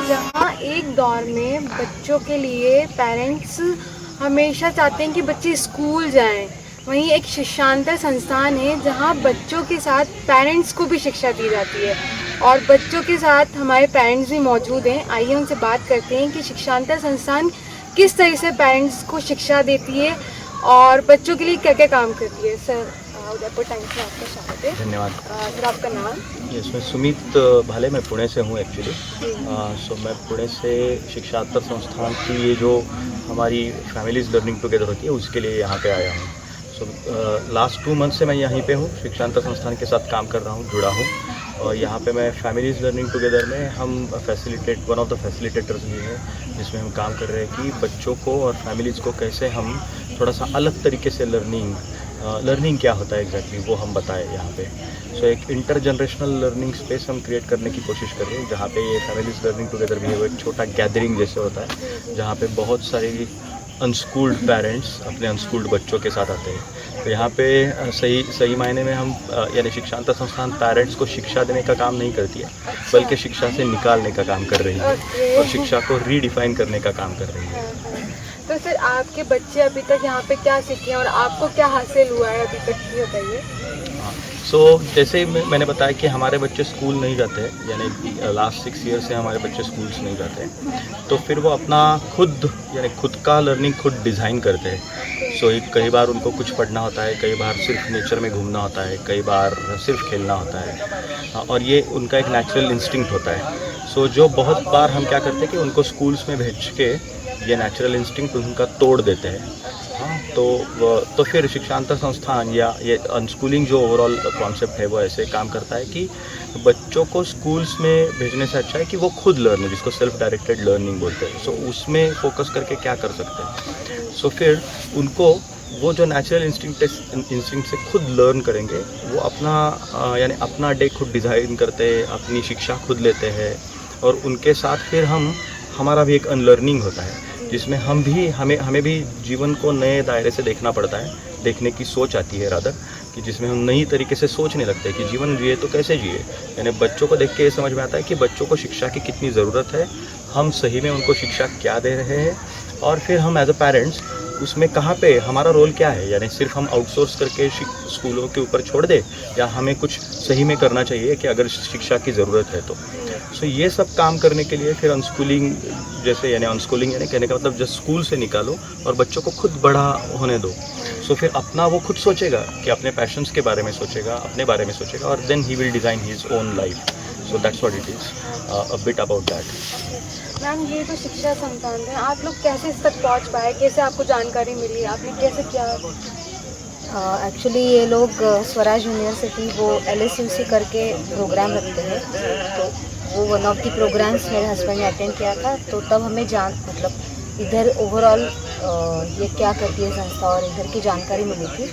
जहाँ एक दौर में बच्चों के लिए पेरेंट्स हमेशा चाहते हैं कि बच्चे स्कूल जाएं, वहीं एक शिक्षांतर संस्थान है जहाँ बच्चों के साथ पेरेंट्स को भी शिक्षा दी जाती है और बच्चों के साथ हमारे पेरेंट्स भी मौजूद हैं। आइए उनसे बात करते हैं कि शिक्षांतर संस्थान किस तरह से पेरेंट्स को शिक्षा देती है और बच्चों के लिए क्या क्या काम करती है। सर, उदयपुर टाइम्स में आपका स्वागत है। धन्यवाद। सर, आपका नाम? यस, मैं सुमित भाले, मैं पुणे से हूँ एक्चुअली। सो मैं पुणे से शिक्षांतर संस्थान की ये जो हमारी फैमिलीज़ लर्निंग टुगेदर होती है उसके लिए यहाँ पे आया हूँ। सो लास्ट 2 मंथ से मैं यहीं पे हूँ, शिक्षांतर संस्थान के साथ काम कर रहा हूँ, जुड़ा हूँ। और यहाँ पे मैं फैमिलीज़ लर्निंग टुगेदर में हम वन ऑफ द फैसिलिटेटर्स भी हैं, जिसमें हम काम कर रहे हैं कि बच्चों को और फैमिलीज़ को कैसे हम थोड़ा सा अलग तरीके से लर्निंग क्या होता है एग्जैक्टली वो हम बताएं यहाँ पे। सो एक इंटर जनरेशनल लर्निंग स्पेस हम क्रिएट करने की कोशिश कर रहे हैं, जहाँ पे ये फैमिलीज़ लर्निंग टुगेदर भी है, वो एक छोटा गैदरिंग जैसे होता है, जहाँ पे बहुत सारी अनस्कूल्ड पेरेंट्स अपने अनस्कूल्ड बच्चों के साथ आते हैं। तो यहाँ पे सही मायने में हम यानी शिक्षांतर संस्थान पेरेंट्स को शिक्षा देने का काम नहीं करती है, बल्कि शिक्षा से निकालने का काम कर रही है और शिक्षा को रीडिफाइन करने का काम कर रही है। तो सर, आपके बच्चे अभी तक यहाँ पे क्या सीखे हैं और आपको क्या हासिल हुआ है अभी तक, ये बताइए। सो जैसे मैंने बताया कि हमारे बच्चे स्कूल नहीं जाते हैं, यानी लास्ट 6 ईयर से हमारे बच्चे स्कूल्स नहीं जाते हैं, तो फिर वो अपना खुद का लर्निंग खुद डिज़ाइन करते हैं। सो कई बार उनको कुछ पढ़ना होता है, कई बार सिर्फ नेचर में घूमना होता है, कई बार सिर्फ खेलना होता है, और ये उनका एक नेचुरल इंस्टिंक्ट होता है। सो जो बहुत बार हम क्या करते हैं कि उनको स्कूल्स में भेज के ये नेचुरल इंस्टिंक्ट उनका तोड़ देते हैं। हाँ, तो फिर शिक्षांतर संस्थान या ये अनस्कूलिंग जो ओवरऑल कॉन्सेप्ट है वो ऐसे काम करता है कि बच्चों को स्कूल्स में भेजने से अच्छा है कि वो खुद लर्न, जिसको सेल्फ डायरेक्टेड लर्निंग बोलते हैं। सो उसमें फोकस करके क्या कर सकते हैं। सो फिर उनको वो जो नेचुरल इंस्टिंक्ट से खुद लर्न करेंगे, वो यानी अपना डे खुद डिज़ाइन करते हैं, अपनी शिक्षा खुद लेते हैं, और उनके साथ फिर हमारा भी एक अनलर्निंग होता है, जिसमें हमें भी जीवन को नए दायरे से देखना पड़ता है, देखने की सोच आती है रादर, कि जिसमें हम नई तरीके से सोचने लगते हैं कि जीवन जिए तो कैसे जिए। यानी बच्चों को देख के ये समझ में आता है कि बच्चों को शिक्षा की कितनी ज़रूरत है, हम सही में उनको शिक्षा क्या दे रहे हैं, और फिर हम एज अ पेरेंट्स उसमें कहाँ पे हमारा रोल क्या है। यानी सिर्फ हम आउटसोर्स करके स्कूलों के ऊपर छोड़ दे, या हमें कुछ सही में करना चाहिए कि अगर शिक्षा की ज़रूरत है तो। सो ये सब काम करने के लिए फिर अनस्कूलिंग यानी कहने का मतलब जस्ट स्कूल से निकालो और बच्चों को खुद बड़ा होने दो। सो फिर अपना वो खुद सोचेगा कि अपने पैशंस के बारे में सोचेगा, अपने बारे में सोचेगा, और then he will design his own life. So that's what it is, a bit about that. Ma'am, ये तो शिक्षा संस्थान है, आप लोग कैसे इस तक पहुँच पाए, कैसे आपको जानकारी मिली, आपने कैसे किया? एक्चुअली ये लोग स्वराज यूनिवर्सिटी वो LSUC करके प्रोग्राम रखते हैं, तो वो वन ऑफ द प्रोग्राम्स मेरे हस्बैंड ने अटेंड किया था, तो तब हमें इधर ओवरऑल ये क्या करती है संस्था और इधर की जानकारी मिली थी।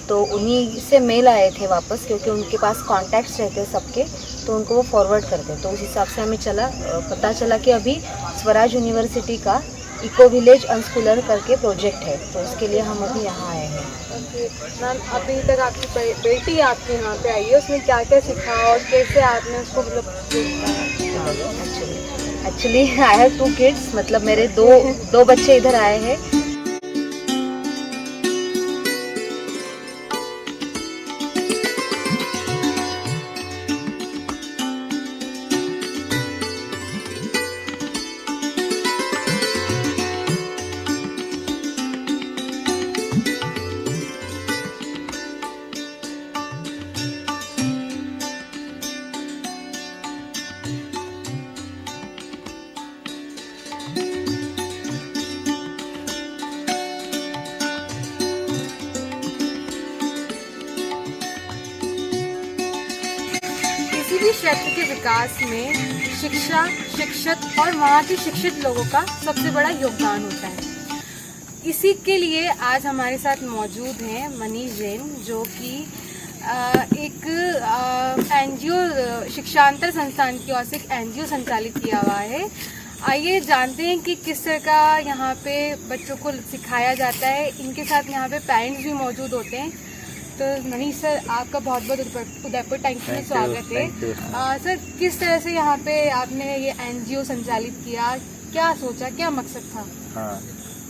तो उन्हीं से मेल आए थे वापस, क्योंकि उनके पास कॉन्टैक्ट्स रहते सबके, तो उनको वो फॉरवर्ड करते। तो उस हिसाब से हमें पता चला कि अभी स्वराज यूनिवर्सिटी का इको विलेज अनस्कूलर करके प्रोजेक्ट है, तो उसके लिए हम अभी यहाँ आए हैं। मैम, अभी तक आपकी बेटी आपके यहाँ पे आई है, उसने क्या क्या सीखा और कैसे आपने उसको एक्चुअली आई हैव 2 किड्स, मतलब मेरे दो बच्चे इधर आए हैं। किसी भी क्षेत्र के विकास में शिक्षा, शिक्षक और वहाँ के शिक्षित लोगों का सबसे बड़ा योगदान होता है। इसी के लिए आज हमारे साथ मौजूद हैं मनीष जैन, जो कि एक NGO शिक्षांतर संस्थान की ओर से एक NGO संचालित किया हुआ है। आइए जानते हैं कि किस तरह का यहाँ पे बच्चों को सिखाया जाता है। इनके साथ यहाँ पे पेरेंट्स भी मौजूद होते हैं। डॉक्टर मनीष सर, आपका बहुत बहुत उदयपुर टाइम्स में स्वागत है। Thank you. सर, किस तरह से यहाँ पे आपने ये एनजीओ संचालित किया, क्या सोचा, क्या मकसद था? हाँ,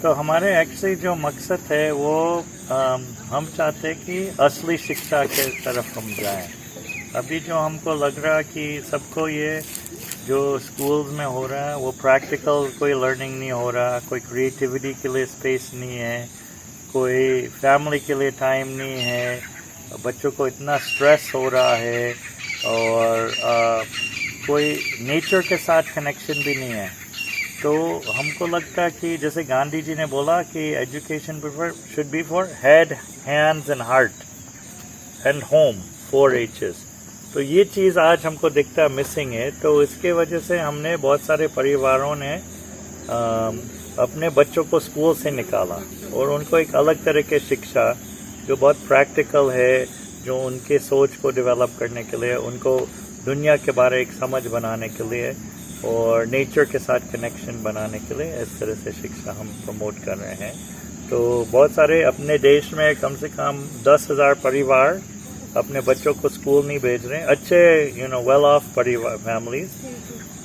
तो हमारे एक्चुअली जो मकसद है वो हम चाहते हैं कि असली शिक्षा के तरफ हम जाएं। अभी जो हमको लग रहा कि सबको ये जो स्कूल्स में हो रहा है वो प्रैक्टिकल कोई लर्निंग नहीं हो रहा, कोई क्रिएटिविटी के लिए स्पेस नहीं है, कोई फैमिली के लिए टाइम नहीं है, बच्चों को इतना स्ट्रेस हो रहा है और कोई नेचर के साथ कनेक्शन भी नहीं है। तो हमको लगता है कि जैसे गांधी जी ने बोला कि education should be for head, hands and heart and home, 4 H's। तो ये चीज़ आज हमको दिखता मिसिंग है। तो इसके वजह से हमने बहुत सारे परिवारों ने अपने बच्चों को स्कूल से निकाला और उनको एक अलग तरह की शिक्षा जो बहुत प्रैक्टिकल है, जो उनके सोच को डेवलप करने के लिए, उनको दुनिया के बारे एक समझ बनाने के लिए और नेचर के साथ कनेक्शन बनाने के लिए इस तरह से शिक्षा हम प्रमोट कर रहे हैं। तो बहुत सारे अपने देश में कम से कम 10,000 परिवार अपने बच्चों को स्कूल नहीं भेज रहे हैं, अच्छे वेल ऑफ परिवार फैमिलीज,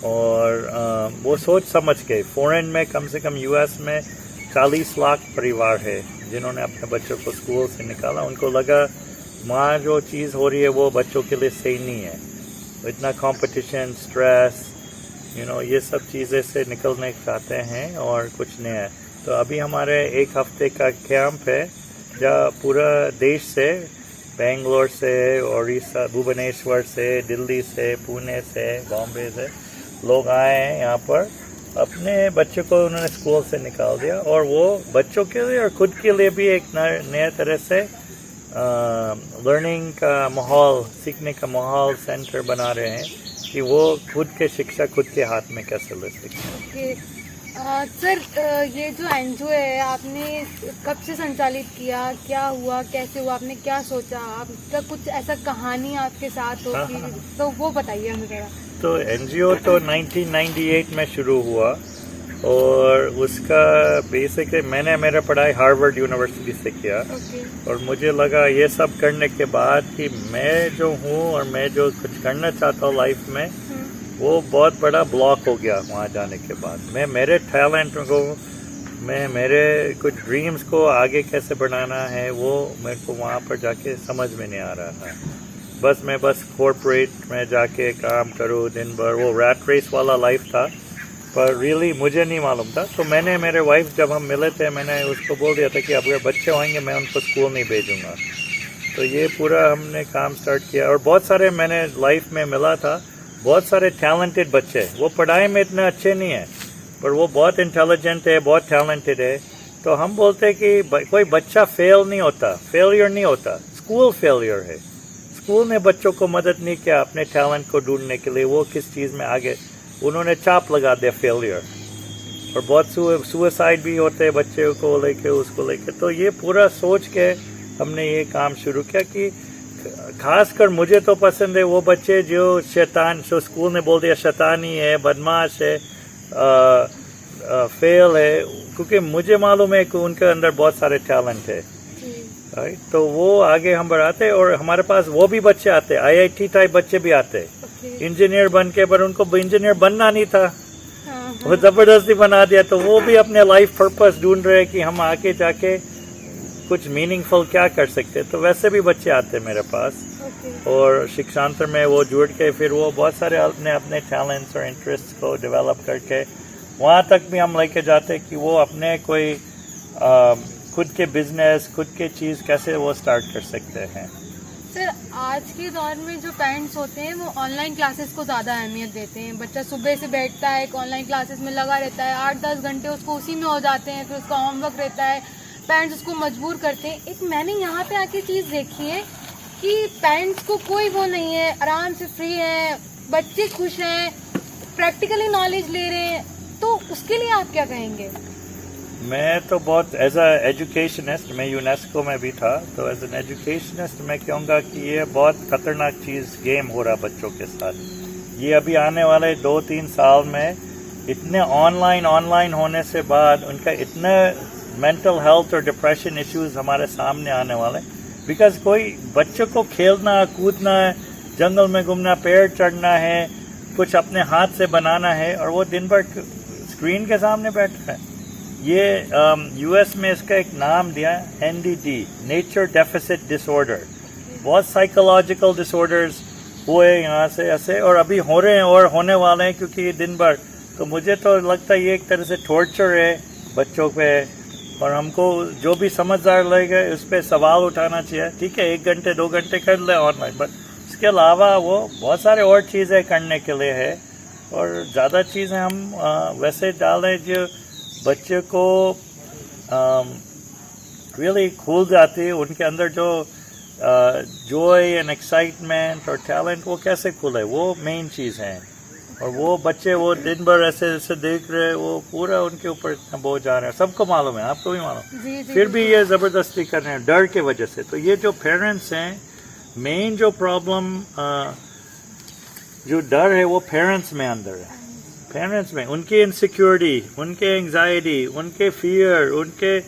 और वो सोच समझ के फॉरेन में कम से कम यूएस में 40 लाख परिवार है जिन्होंने अपने बच्चों को स्कूल से निकाला। उनको लगा वहाँ जो चीज़ हो रही है वो बच्चों के लिए सही नहीं है, इतना कंपटीशन, स्ट्रेस, ये सब चीज़ें से निकलने चाहते हैं और कुछ नहीं है। तो अभी हमारे 1 हफ्ते का कैंप है जहाँ पूरा देश से, बेंगलोर से, उड़ीसा, भुवनेश्वर से, दिल्ली से, पुणे से, बॉम्बे से लोग आए हैं यहाँ पर। अपने बच्चों को उन्होंने स्कूल से निकाल दिया और वो बच्चों के लिए और खुद के लिए भी एक नए तरह से लर्निंग का माहौल, सीखने का माहौल सेंटर बना रहे हैं कि वो खुद के शिक्षा खुद के हाथ में कैसे ले सकते। सर, ये जो एनजीओ है आपने कब से संचालित किया, क्या हुआ, कैसे हुआ, आपने क्या सोचा, आपका कुछ ऐसा कहानी आपके साथ हो कि तो वो बताइए हमें जरा। तो एनजीओ तो 1998 में शुरू हुआ और उसका बेसिकली मैंने मेरा पढ़ाई हार्वर्ड यूनिवर्सिटी से किया। और मुझे लगा ये सब करने के बाद कि मैं जो हूँ और मैं जो कुछ करना चाहता हूँ लाइफ में वो बहुत बड़ा ब्लॉक हो गया वहाँ जाने के बाद। मैं मेरे टैलेंट को, मैं मेरे कुछ ड्रीम्स को आगे कैसे बढ़ाना है वो मेरे को वहाँ पर जाके समझ में नहीं आ रहा था। मैं बस कॉर्पोरेट में जाके काम करूँ दिन भर, वो रैट रेस वाला लाइफ था, पर रियली मुझे नहीं मालूम था। तो मैंने, मेरे वाइफ जब हम मिले थे, मैंने उसको बोल दिया था कि अब अगर बच्चे होंगे मैं उनको स्कूल नहीं भेजूँगा। तो ये पूरा हमने काम स्टार्ट किया और बहुत सारे मैंने लाइफ में मिला था, बहुत सारे टैलेंटेड बच्चे, वो पढ़ाई में इतने अच्छे नहीं है पर वो बहुत इंटेलिजेंट है, बहुत टैलेंटेड है। तो हम बोलते हैं कि कोई बच्चा फेल नहीं होता, फेलियर नहीं होता, स्कूल फेलियर है। स्कूल ने बच्चों को मदद नहीं किया अपने टैलेंट को ढूंढने के लिए, वो किस चीज़ में आगे, उन्होंने चाप लगा दिया फेलियर। और बहुत सुसाइड भी होते हैं बच्चे को लेके, उसको लेके। तो ये पूरा सोच के हमने ये काम शुरू किया कि खासकर मुझे तो पसंद है वो बच्चे जो शैतान, जो स्कूल ने बोल दिया शैतानी है, बदमाश है, फेल है, क्योंकि मुझे मालूम है कि उनके अंदर बहुत सारे टैलेंट है। तो वो आगे हम बढ़ाते हैं और हमारे पास वो भी बच्चे आते हैं, IIT टाइप बच्चे भी आते हैं, इंजीनियर बन के, पर उनको इंजीनियर बनना नहीं था, वो जबरदस्ती बना दिया। तो वो भी अपने लाइफ पर्पस ढूंढ रहे हैं कि हम आके जाके कुछ मीनिंगफुल क्या कर सकते हैं। तो वैसे भी बच्चे आते हैं मेरे पास और शिक्षांतर में वो जुड़ के फिर वो बहुत सारे अपने अपने टैलेंट्स और इंटरेस्ट को डेवलप करके वहाँ तक भी हम लेके जाते हैं कि वो अपने कोई खुद के बिजनेस, खुद के चीज़ कैसे वो स्टार्ट कर सकते हैं। सर, आज के दौर में जो पेरेंट्स होते हैं वो ऑनलाइन क्लासेस को ज़्यादा अहमियत देते हैं। बच्चा सुबह से बैठता है, एक ऑनलाइन क्लासेस में लगा रहता है, 8-10 घंटे उसको उसी में हो जाते हैं, फिर उसका होमवर्क रहता है, पेरेंट्स उसको मजबूर करते हैं। एक मैंने यहाँ पे आके चीज़ देखी है कि पेरेंट्स को कोई वो नहीं है, आराम से फ्री है, बच्चे खुश हैं, प्रैक्टिकली नॉलेज ले रहे हैं, तो उसके लिए आप क्या कहेंगे? मैं तो बहुत एज अ एजुकेशनिस्ट, मैं यूनेस्को में भी था, तो एज एन एजुकेशनिस्ट मैं कहूँगा कि ये बहुत खतरनाक चीज़ गेम हो रहा बच्चों के साथ। ये अभी आने वाले 2-3 साल में इतने ऑनलाइन होने से बाद उनका इतने मेंटल हेल्थ और डिप्रेशन इश्यूज हमारे सामने आने वाले। बिकॉज कोई बच्चों को खेलना कूदना है, जंगल में घूमना, पेड़ चढ़ना है, कुछ अपने हाथ से बनाना है, और वो दिन भर स्क्रीन के सामने बैठ रहा है। ये यूएस में इसका एक नाम दिया है NDD, नेचर डेफिसिट डिसऑर्डर। बहुत साइकोलॉजिकल डिसऑर्डर्स हुए यहाँ से ऐसे, और अभी हो रहे हैं और होने वाले हैं, क्योंकि ये दिन भर, तो मुझे तो लगता है ये एक तरह से टॉर्चर है बच्चों पे, और हमको जो भी समझदार लगेगा उस पर सवाल उठाना चाहिए। ठीक है, 1 घंटे 2 घंटे कर ले ऑनलाइन, बट इसके अलावा वो बहुत सारे और चीज़ें करने के लिए है, और ज़्यादा चीज़ें हम वैसे डालें जो बच्चे को रियली खुल जाती है, उनके अंदर जो जॉय एंड एक्साइटमेंट और टैलेंट वो कैसे खुले, वो मेन चीज़ है। और वो बच्चे वो दिन भर ऐसे ऐसे देख रहे, वो पूरा उनके ऊपर इतना बोझ आ रहा है, सबको मालूम है, आपको भी मालूम, फिर भी ये ज़बरदस्ती कर रहे हैं डर के वजह से। तो ये जो पेरेंट्स हैं, मेन जो प्रॉब्लम जो डर है वो पेरेंट्स में अंदर है। पेरेंट्स में उनकी इनसिक्योरिटी, उनके एंजाइटी, उनके फियर, उनके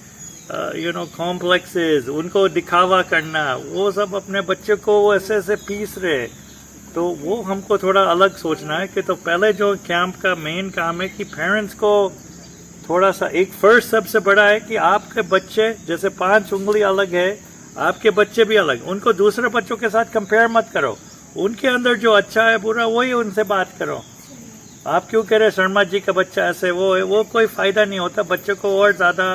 कॉम्प्लेक्सेस, उनको दिखावा करना, वो सब अपने बच्चे को वो ऐसे ऐसे पीस रहे। तो वो हमको थोड़ा अलग सोचना है कि तो पहले जो कैंप का मेन काम है कि पेरेंट्स को थोड़ा सा, एक फर्स्ट सबसे बड़ा है कि आपके बच्चे जैसे 5 उंगली अलग है, आपके बच्चे भी अलग, उनको दूसरे बच्चों के साथ कंपेयर मत करो, उनके अंदर जो अच्छा है बुरा वही उनसे बात करो। आप क्यों कह रहे शर्मा जी का बच्चा ऐसे वो है, वो कोई फ़ायदा नहीं होता, बच्चे को और ज़्यादा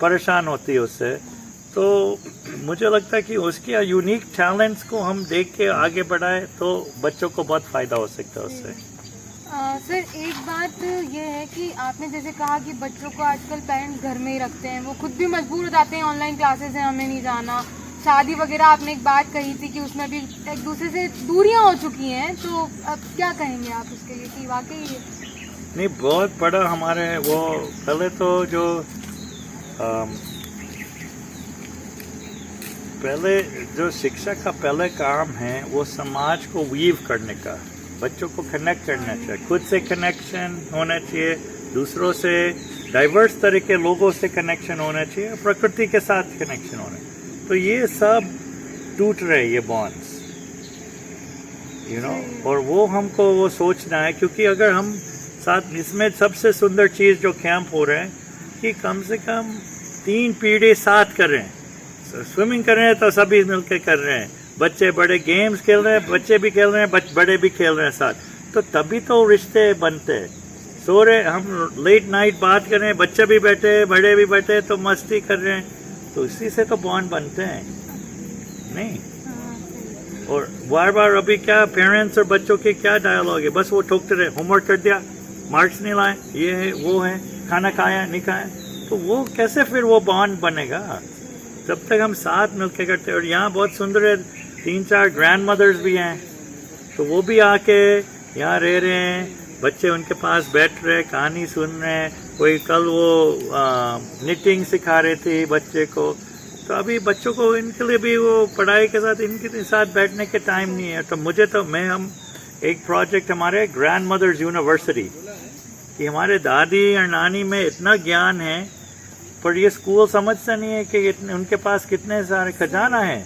परेशान होती है उससे। तो मुझे लगता है कि उसके यूनिक टैलेंट्स को हम देख के आगे बढ़ाए तो बच्चों को बहुत फ़ायदा हो सकता है उससे। सर एक बात ये है कि आपने जैसे कहा कि बच्चों को आजकल पेरेंट्स घर में ही रखते हैं, वो खुद भी मजबूर हो जाते हैं, ऑनलाइन क्लासेस हैं हमें नहीं जाना, शादी वगैरह आपने एक बात कही थी कि उसमें भी एक दूसरे से दूरियां हो चुकी हैं, तो अब क्या कहेंगे आप उसके लिए कि वाकई नहीं, बहुत बड़ा हमारे वो पहले तो जो पहले जो शिक्षा का पहले काम है वो समाज को वीव करने का, बच्चों को कनेक्ट करना चाहिए, खुद से कनेक्शन होना चाहिए, दूसरों से डाइवर्स तरह के लोगों से कनेक्शन होना चाहिए, प्रकृति के साथ कनेक्शन होना चाहिए। तो ये सब टूट रहे ये बॉन्ड्स, और वो हमको वो सोचना है, क्योंकि अगर हम साथ, इसमें सबसे सुंदर चीज़ जो कैंप हो रहे हैं कि कम से कम 3 पीढ़ी साथ कर रहे हैं, स्विमिंग कर रहे हैं तो सभी मिलकर कर रहे हैं, बच्चे बड़े गेम्स खेल रहे हैं, बच्चे भी खेल रहे हैं, बड़े भी खेल रहे हैं साथ, तो तभी तो रिश्ते बनते हैं। सो रहे हम लेट नाइट बात कर रहे हैं, बच्चे भी बैठे बड़े भी बैठे तो मस्ती कर रहे हैं, तो इसी से तो बॉन्ड बनते हैं नहीं। और बार बार अभी क्या पेरेंट्स और बच्चों के क्या डायलॉग है, बस वो ठोकते रहे, होमवर्क कर दिया, मार्क्स नहीं लाए, ये है वो है, खाना खाया नहीं खाया, तो वो कैसे फिर वो बॉन्ड बनेगा जब तक हम साथ मिलकर करते हैं। और यहाँ बहुत सुंदर है, 3-4 ग्रैंड मदर्स भी हैं, तो वो भी आके यहाँ रह रहे हैं, बच्चे उनके पास बैठ रहे, कहानी सुन रहे हैं, कोई कल वो निटिंग सिखा रहे थे बच्चे को, तो अभी बच्चों को इनके लिए भी वो पढ़ाई के साथ इनके साथ बैठने के टाइम नहीं है। तो मुझे तो हम एक प्रोजेक्ट हमारे ग्रैंड मदर्स यूनिवर्सिटी कि हमारे दादी और नानी में इतना ज्ञान है, पर ये स्कूल समझता नहीं है कि उनके पास कितने सारे खजाना है,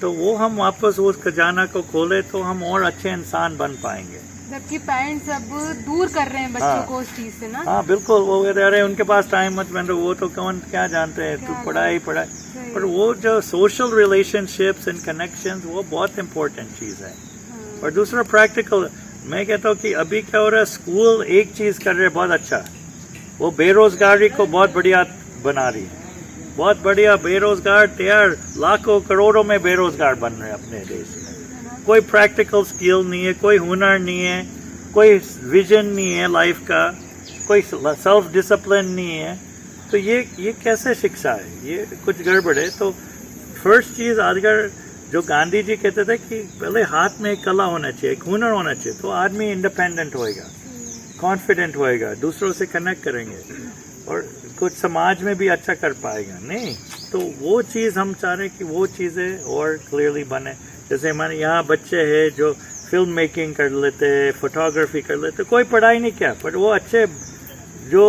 तो वो हम वापस उस खजाना को खोले तो हम और अच्छे इंसान बन पाएंगे। जबकि पेरेंट्स अब दूर कर रहे हैं बच्चों को उस चीज से ना। हाँ बिल्कुल, वो कह रहे हैं उनके पास टाइम मत बन रहा, वो तो कौन क्या जानते हैं, तू पढ़ाई। पर वो जो सोशल रिलेशनशिप्स एंड कनेक्शंस वो बहुत इम्पोर्टेंट चीज़ है। और दूसरा प्रैक्टिकल, मैं कहता हूँ कि अभी क्या हो रहा है, स्कूल एक चीज़ कर रहे हैं बहुत अच्छा, वो बेरोजगारी को बहुत बढ़िया बना रही है, बहुत बढ़िया बेरोजगार तैयार, लाखों करोड़ों में बेरोजगार बन रहे हैं अपने देश में। कोई प्रैक्टिकल स्किल नहीं है, कोई हुनर नहीं है, कोई विजन नहीं है लाइफ का, कोई सेल्फ डिसिप्लिन नहीं है, तो ये कैसे शिक्षा है, ये कुछ गड़बड़ है। तो फर्स्ट चीज़ आजकल जो गांधी जी कहते थे कि पहले हाथ में एक कला होना चाहिए, एक हुनर होना चाहिए, तो आदमी इंडिपेंडेंट होएगा, कॉन्फिडेंट होएगा, दूसरों से कनेक्ट करेंगे और कुछ समाज में भी अच्छा कर पाएगा। नहीं तो वो चीज़ हम चाह रहे हैं कि वो चीज़ें और क्लियरली बने। जैसे हमारे यहाँ बच्चे हैं जो फिल्म मेकिंग कर लेते हैं, फोटोग्राफी कर लेते, कोई पढ़ाई नहीं किया, पर वो अच्छे जो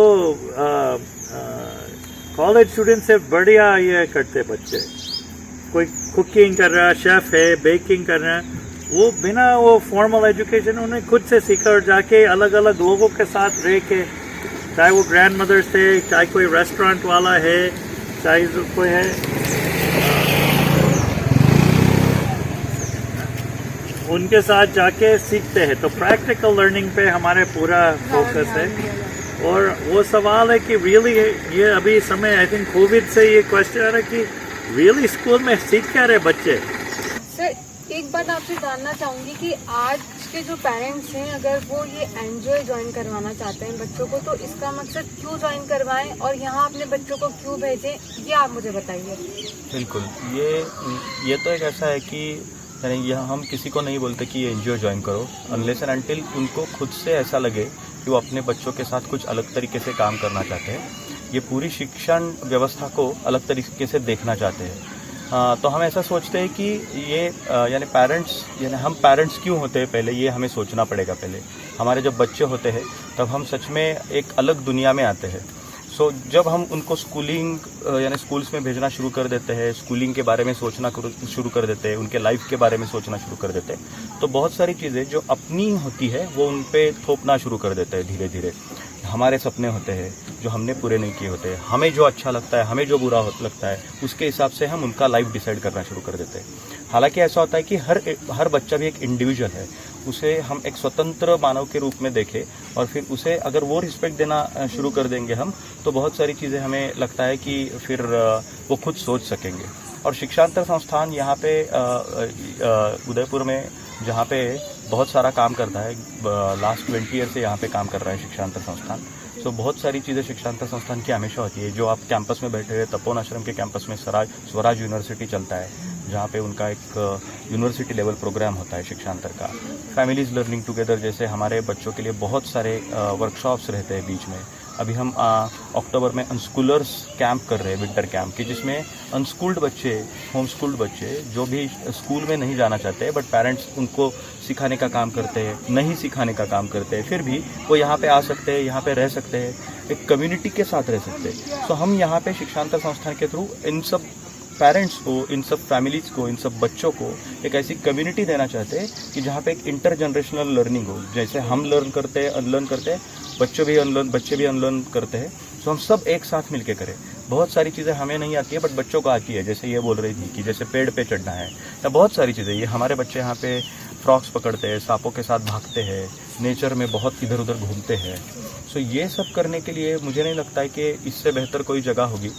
कॉलेज स्टूडेंट से बढ़िया ये करते बच्चे, कोई कुकिंग कर रहा, शेफ़ है, बेकिंग कर रहा है, वो बिना वो फॉर्मल एजुकेशन उन्हें खुद से सीखा और जाके अलग अलग लोगों के साथ रह के, चाहे वो ग्रैंड मदर्स थे, चाहे कोई रेस्टोरेंट वाला है, चाहे कोई है, उनके साथ जाके सीखते हैं। तो प्रैक्टिकल लर्निंग पे हमारे पूरा फोकस है। और वो सवाल है कि रियली ये अभी समय, आई थिंक कोविड से ये क्वेश्चन आ रहा है कि रियली स्कूल में सीख क्या रहे बच्चे। सर एक बात आपसे जानना चाहूँगी कि आज के जो पेरेंट्स हैं, अगर वो ये एनजीओ ज्वाइन करवाना चाहते हैं बच्चों को, तो इसका मकसद क्यों ज्वाइन करवाएं और यहाँ अपने बच्चों को क्यों भेजें, ये आप मुझे बताइए। बिल्कुल, ये तो एक ऐसा है कि यानी यह हम किसी को नहीं बोलते कि ये एनजीओ ज्वाइन करो, अनलेस एंड अनटिल उनको खुद से ऐसा लगे कि वो अपने बच्चों के साथ कुछ अलग तरीके से काम करना चाहते हैं, ये पूरी शिक्षण व्यवस्था को अलग तरीके से देखना चाहते हैं। तो हम ऐसा सोचते हैं कि ये यानी पेरेंट्स, यानी हम पेरेंट्स क्यों होते हैं, पहले ये हमें सोचना पड़ेगा। पहले हमारे जब बच्चे होते हैं तब हम सच में एक अलग दुनिया में आते हैं। सो जब हम उनको स्कूलिंग यानी स्कूल्स में भेजना शुरू कर देते हैं, स्कूलिंग के बारे में सोचना शुरू कर देते हैं, उनके लाइफ के बारे में सोचना शुरू कर देते हैं, तो बहुत सारी चीज़ें जो अपनी होती है वो उन पे थोपना शुरू कर देते हैं धीरे धीरे। हमारे सपने होते हैं जो हमने पूरे नहीं किए होते हैं, हमें जो अच्छा लगता है, हमें जो बुरा लगता है, उसके हिसाब से हम उनका लाइफ डिसाइड करना शुरू कर देते हैं। हालांकि ऐसा होता है कि हर बच्चा भी एक इंडिविजुअल है, उसे हम एक स्वतंत्र मानव के रूप में देखें और फिर उसे अगर वो रिस्पेक्ट देना शुरू कर देंगे हम, तो बहुत सारी चीज़ें हमें लगता है कि फिर वो खुद सोच सकेंगे। और शिक्षांतर संस्थान यहाँ पे उदयपुर में जहाँ पे बहुत सारा काम करता है, लास्ट 20 ईयर से यहाँ पे काम कर रहा है शिक्षांतर संस्थान। सो बहुत सारी चीज़ें शिक्षांतर संस्थान की हमेशा होती है। जो आप कैंपस में बैठे हुए तपोवन आश्रम के कैंपस में स्वराज यूनिवर्सिटी चलता है, जहाँ पे उनका एक यूनिवर्सिटी लेवल प्रोग्राम होता है शिक्षांतर का। फैमिलीज़ लर्निंग टुगेदर जैसे हमारे बच्चों के लिए बहुत सारे वर्कशॉप्स रहते हैं बीच में। अभी हम अक्टूबर में अनस्कूलर्स कैंप कर रहे हैं, विंटर कैंप की, जिसमें अनस्कूल्ड बच्चे, होम स्कूल्ड बच्चे जो भी स्कूल में नहीं जाना चाहते बट पेरेंट्स उनको सिखाने का काम करते हैं, नहीं सिखाने का काम करते हैं, फिर भी वो यहाँ पे आ सकते हैं, यहाँ पे रह सकते हैं, एक कम्युनिटी के साथ रह सकते हैं। तो हम यहाँ पे शिक्षांतर संस्थान के थ्रू इन सब पेरेंट्स को, इन सब फैमिलीज़ को, इन सब बच्चों को एक ऐसी कम्युनिटी देना चाहते हैं कि जहाँ पे एक इंटर जनरेशनल लर्निंग हो। जैसे हम लर्न करते हैं, अनलर्न करते हैं, बच्चे भी अनलर्न करते हैं, तो हम सब एक साथ मिलके करें। बहुत सारी चीज़ें हमें नहीं आती है बट बच्चों को आती है। जैसे ये बोल रही थी कि जैसे पेड़ पे चढ़ना है, या बहुत सारी चीज़ें, ये हमारे बच्चे यहाँ पे फ्रॉक्स पकड़ते हैं, सांपों के साथ भागते हैं, नेचर में बहुत इधर उधर घूमते हैं। सो ये सब करने के लिए मुझे नहीं लगता है कि इससे बेहतर कोई जगह होगी।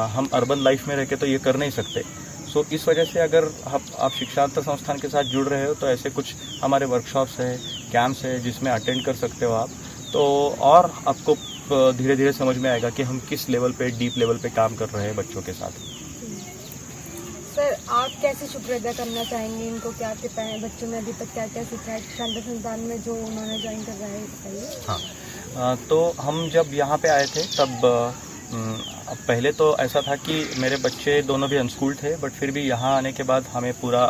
हम अर्बन लाइफ में रह के तो ये कर नहीं सकते। सो इस वजह से अगर आप शिक्षांतर संस्थान के साथ जुड़ रहे हो तो ऐसे कुछ हमारे वर्कशॉप्स है, कैंप्स है, जिसमें अटेंड कर सकते हो आप, तो और आपको धीरे धीरे समझ में आएगा कि हम किस लेवल पे, डीप लेवल पे काम कर रहे हैं बच्चों के साथ। सर आप कैसे शुक्र अदा करना चाहेंगे इनको, क्या आपके बच्चों में अभी तक क्या क्या सीखा है शिक्षांतर संस्थान में जो उन्होंने ज्वाइन कर रहा है, बताइए। हाँ, तो हम जब यहाँ पे आए थे तब पहले तो ऐसा था कि मेरे बच्चे दोनों भी अनस्कूल्ड थे, बट फिर भी यहाँ आने के बाद हमें पूरा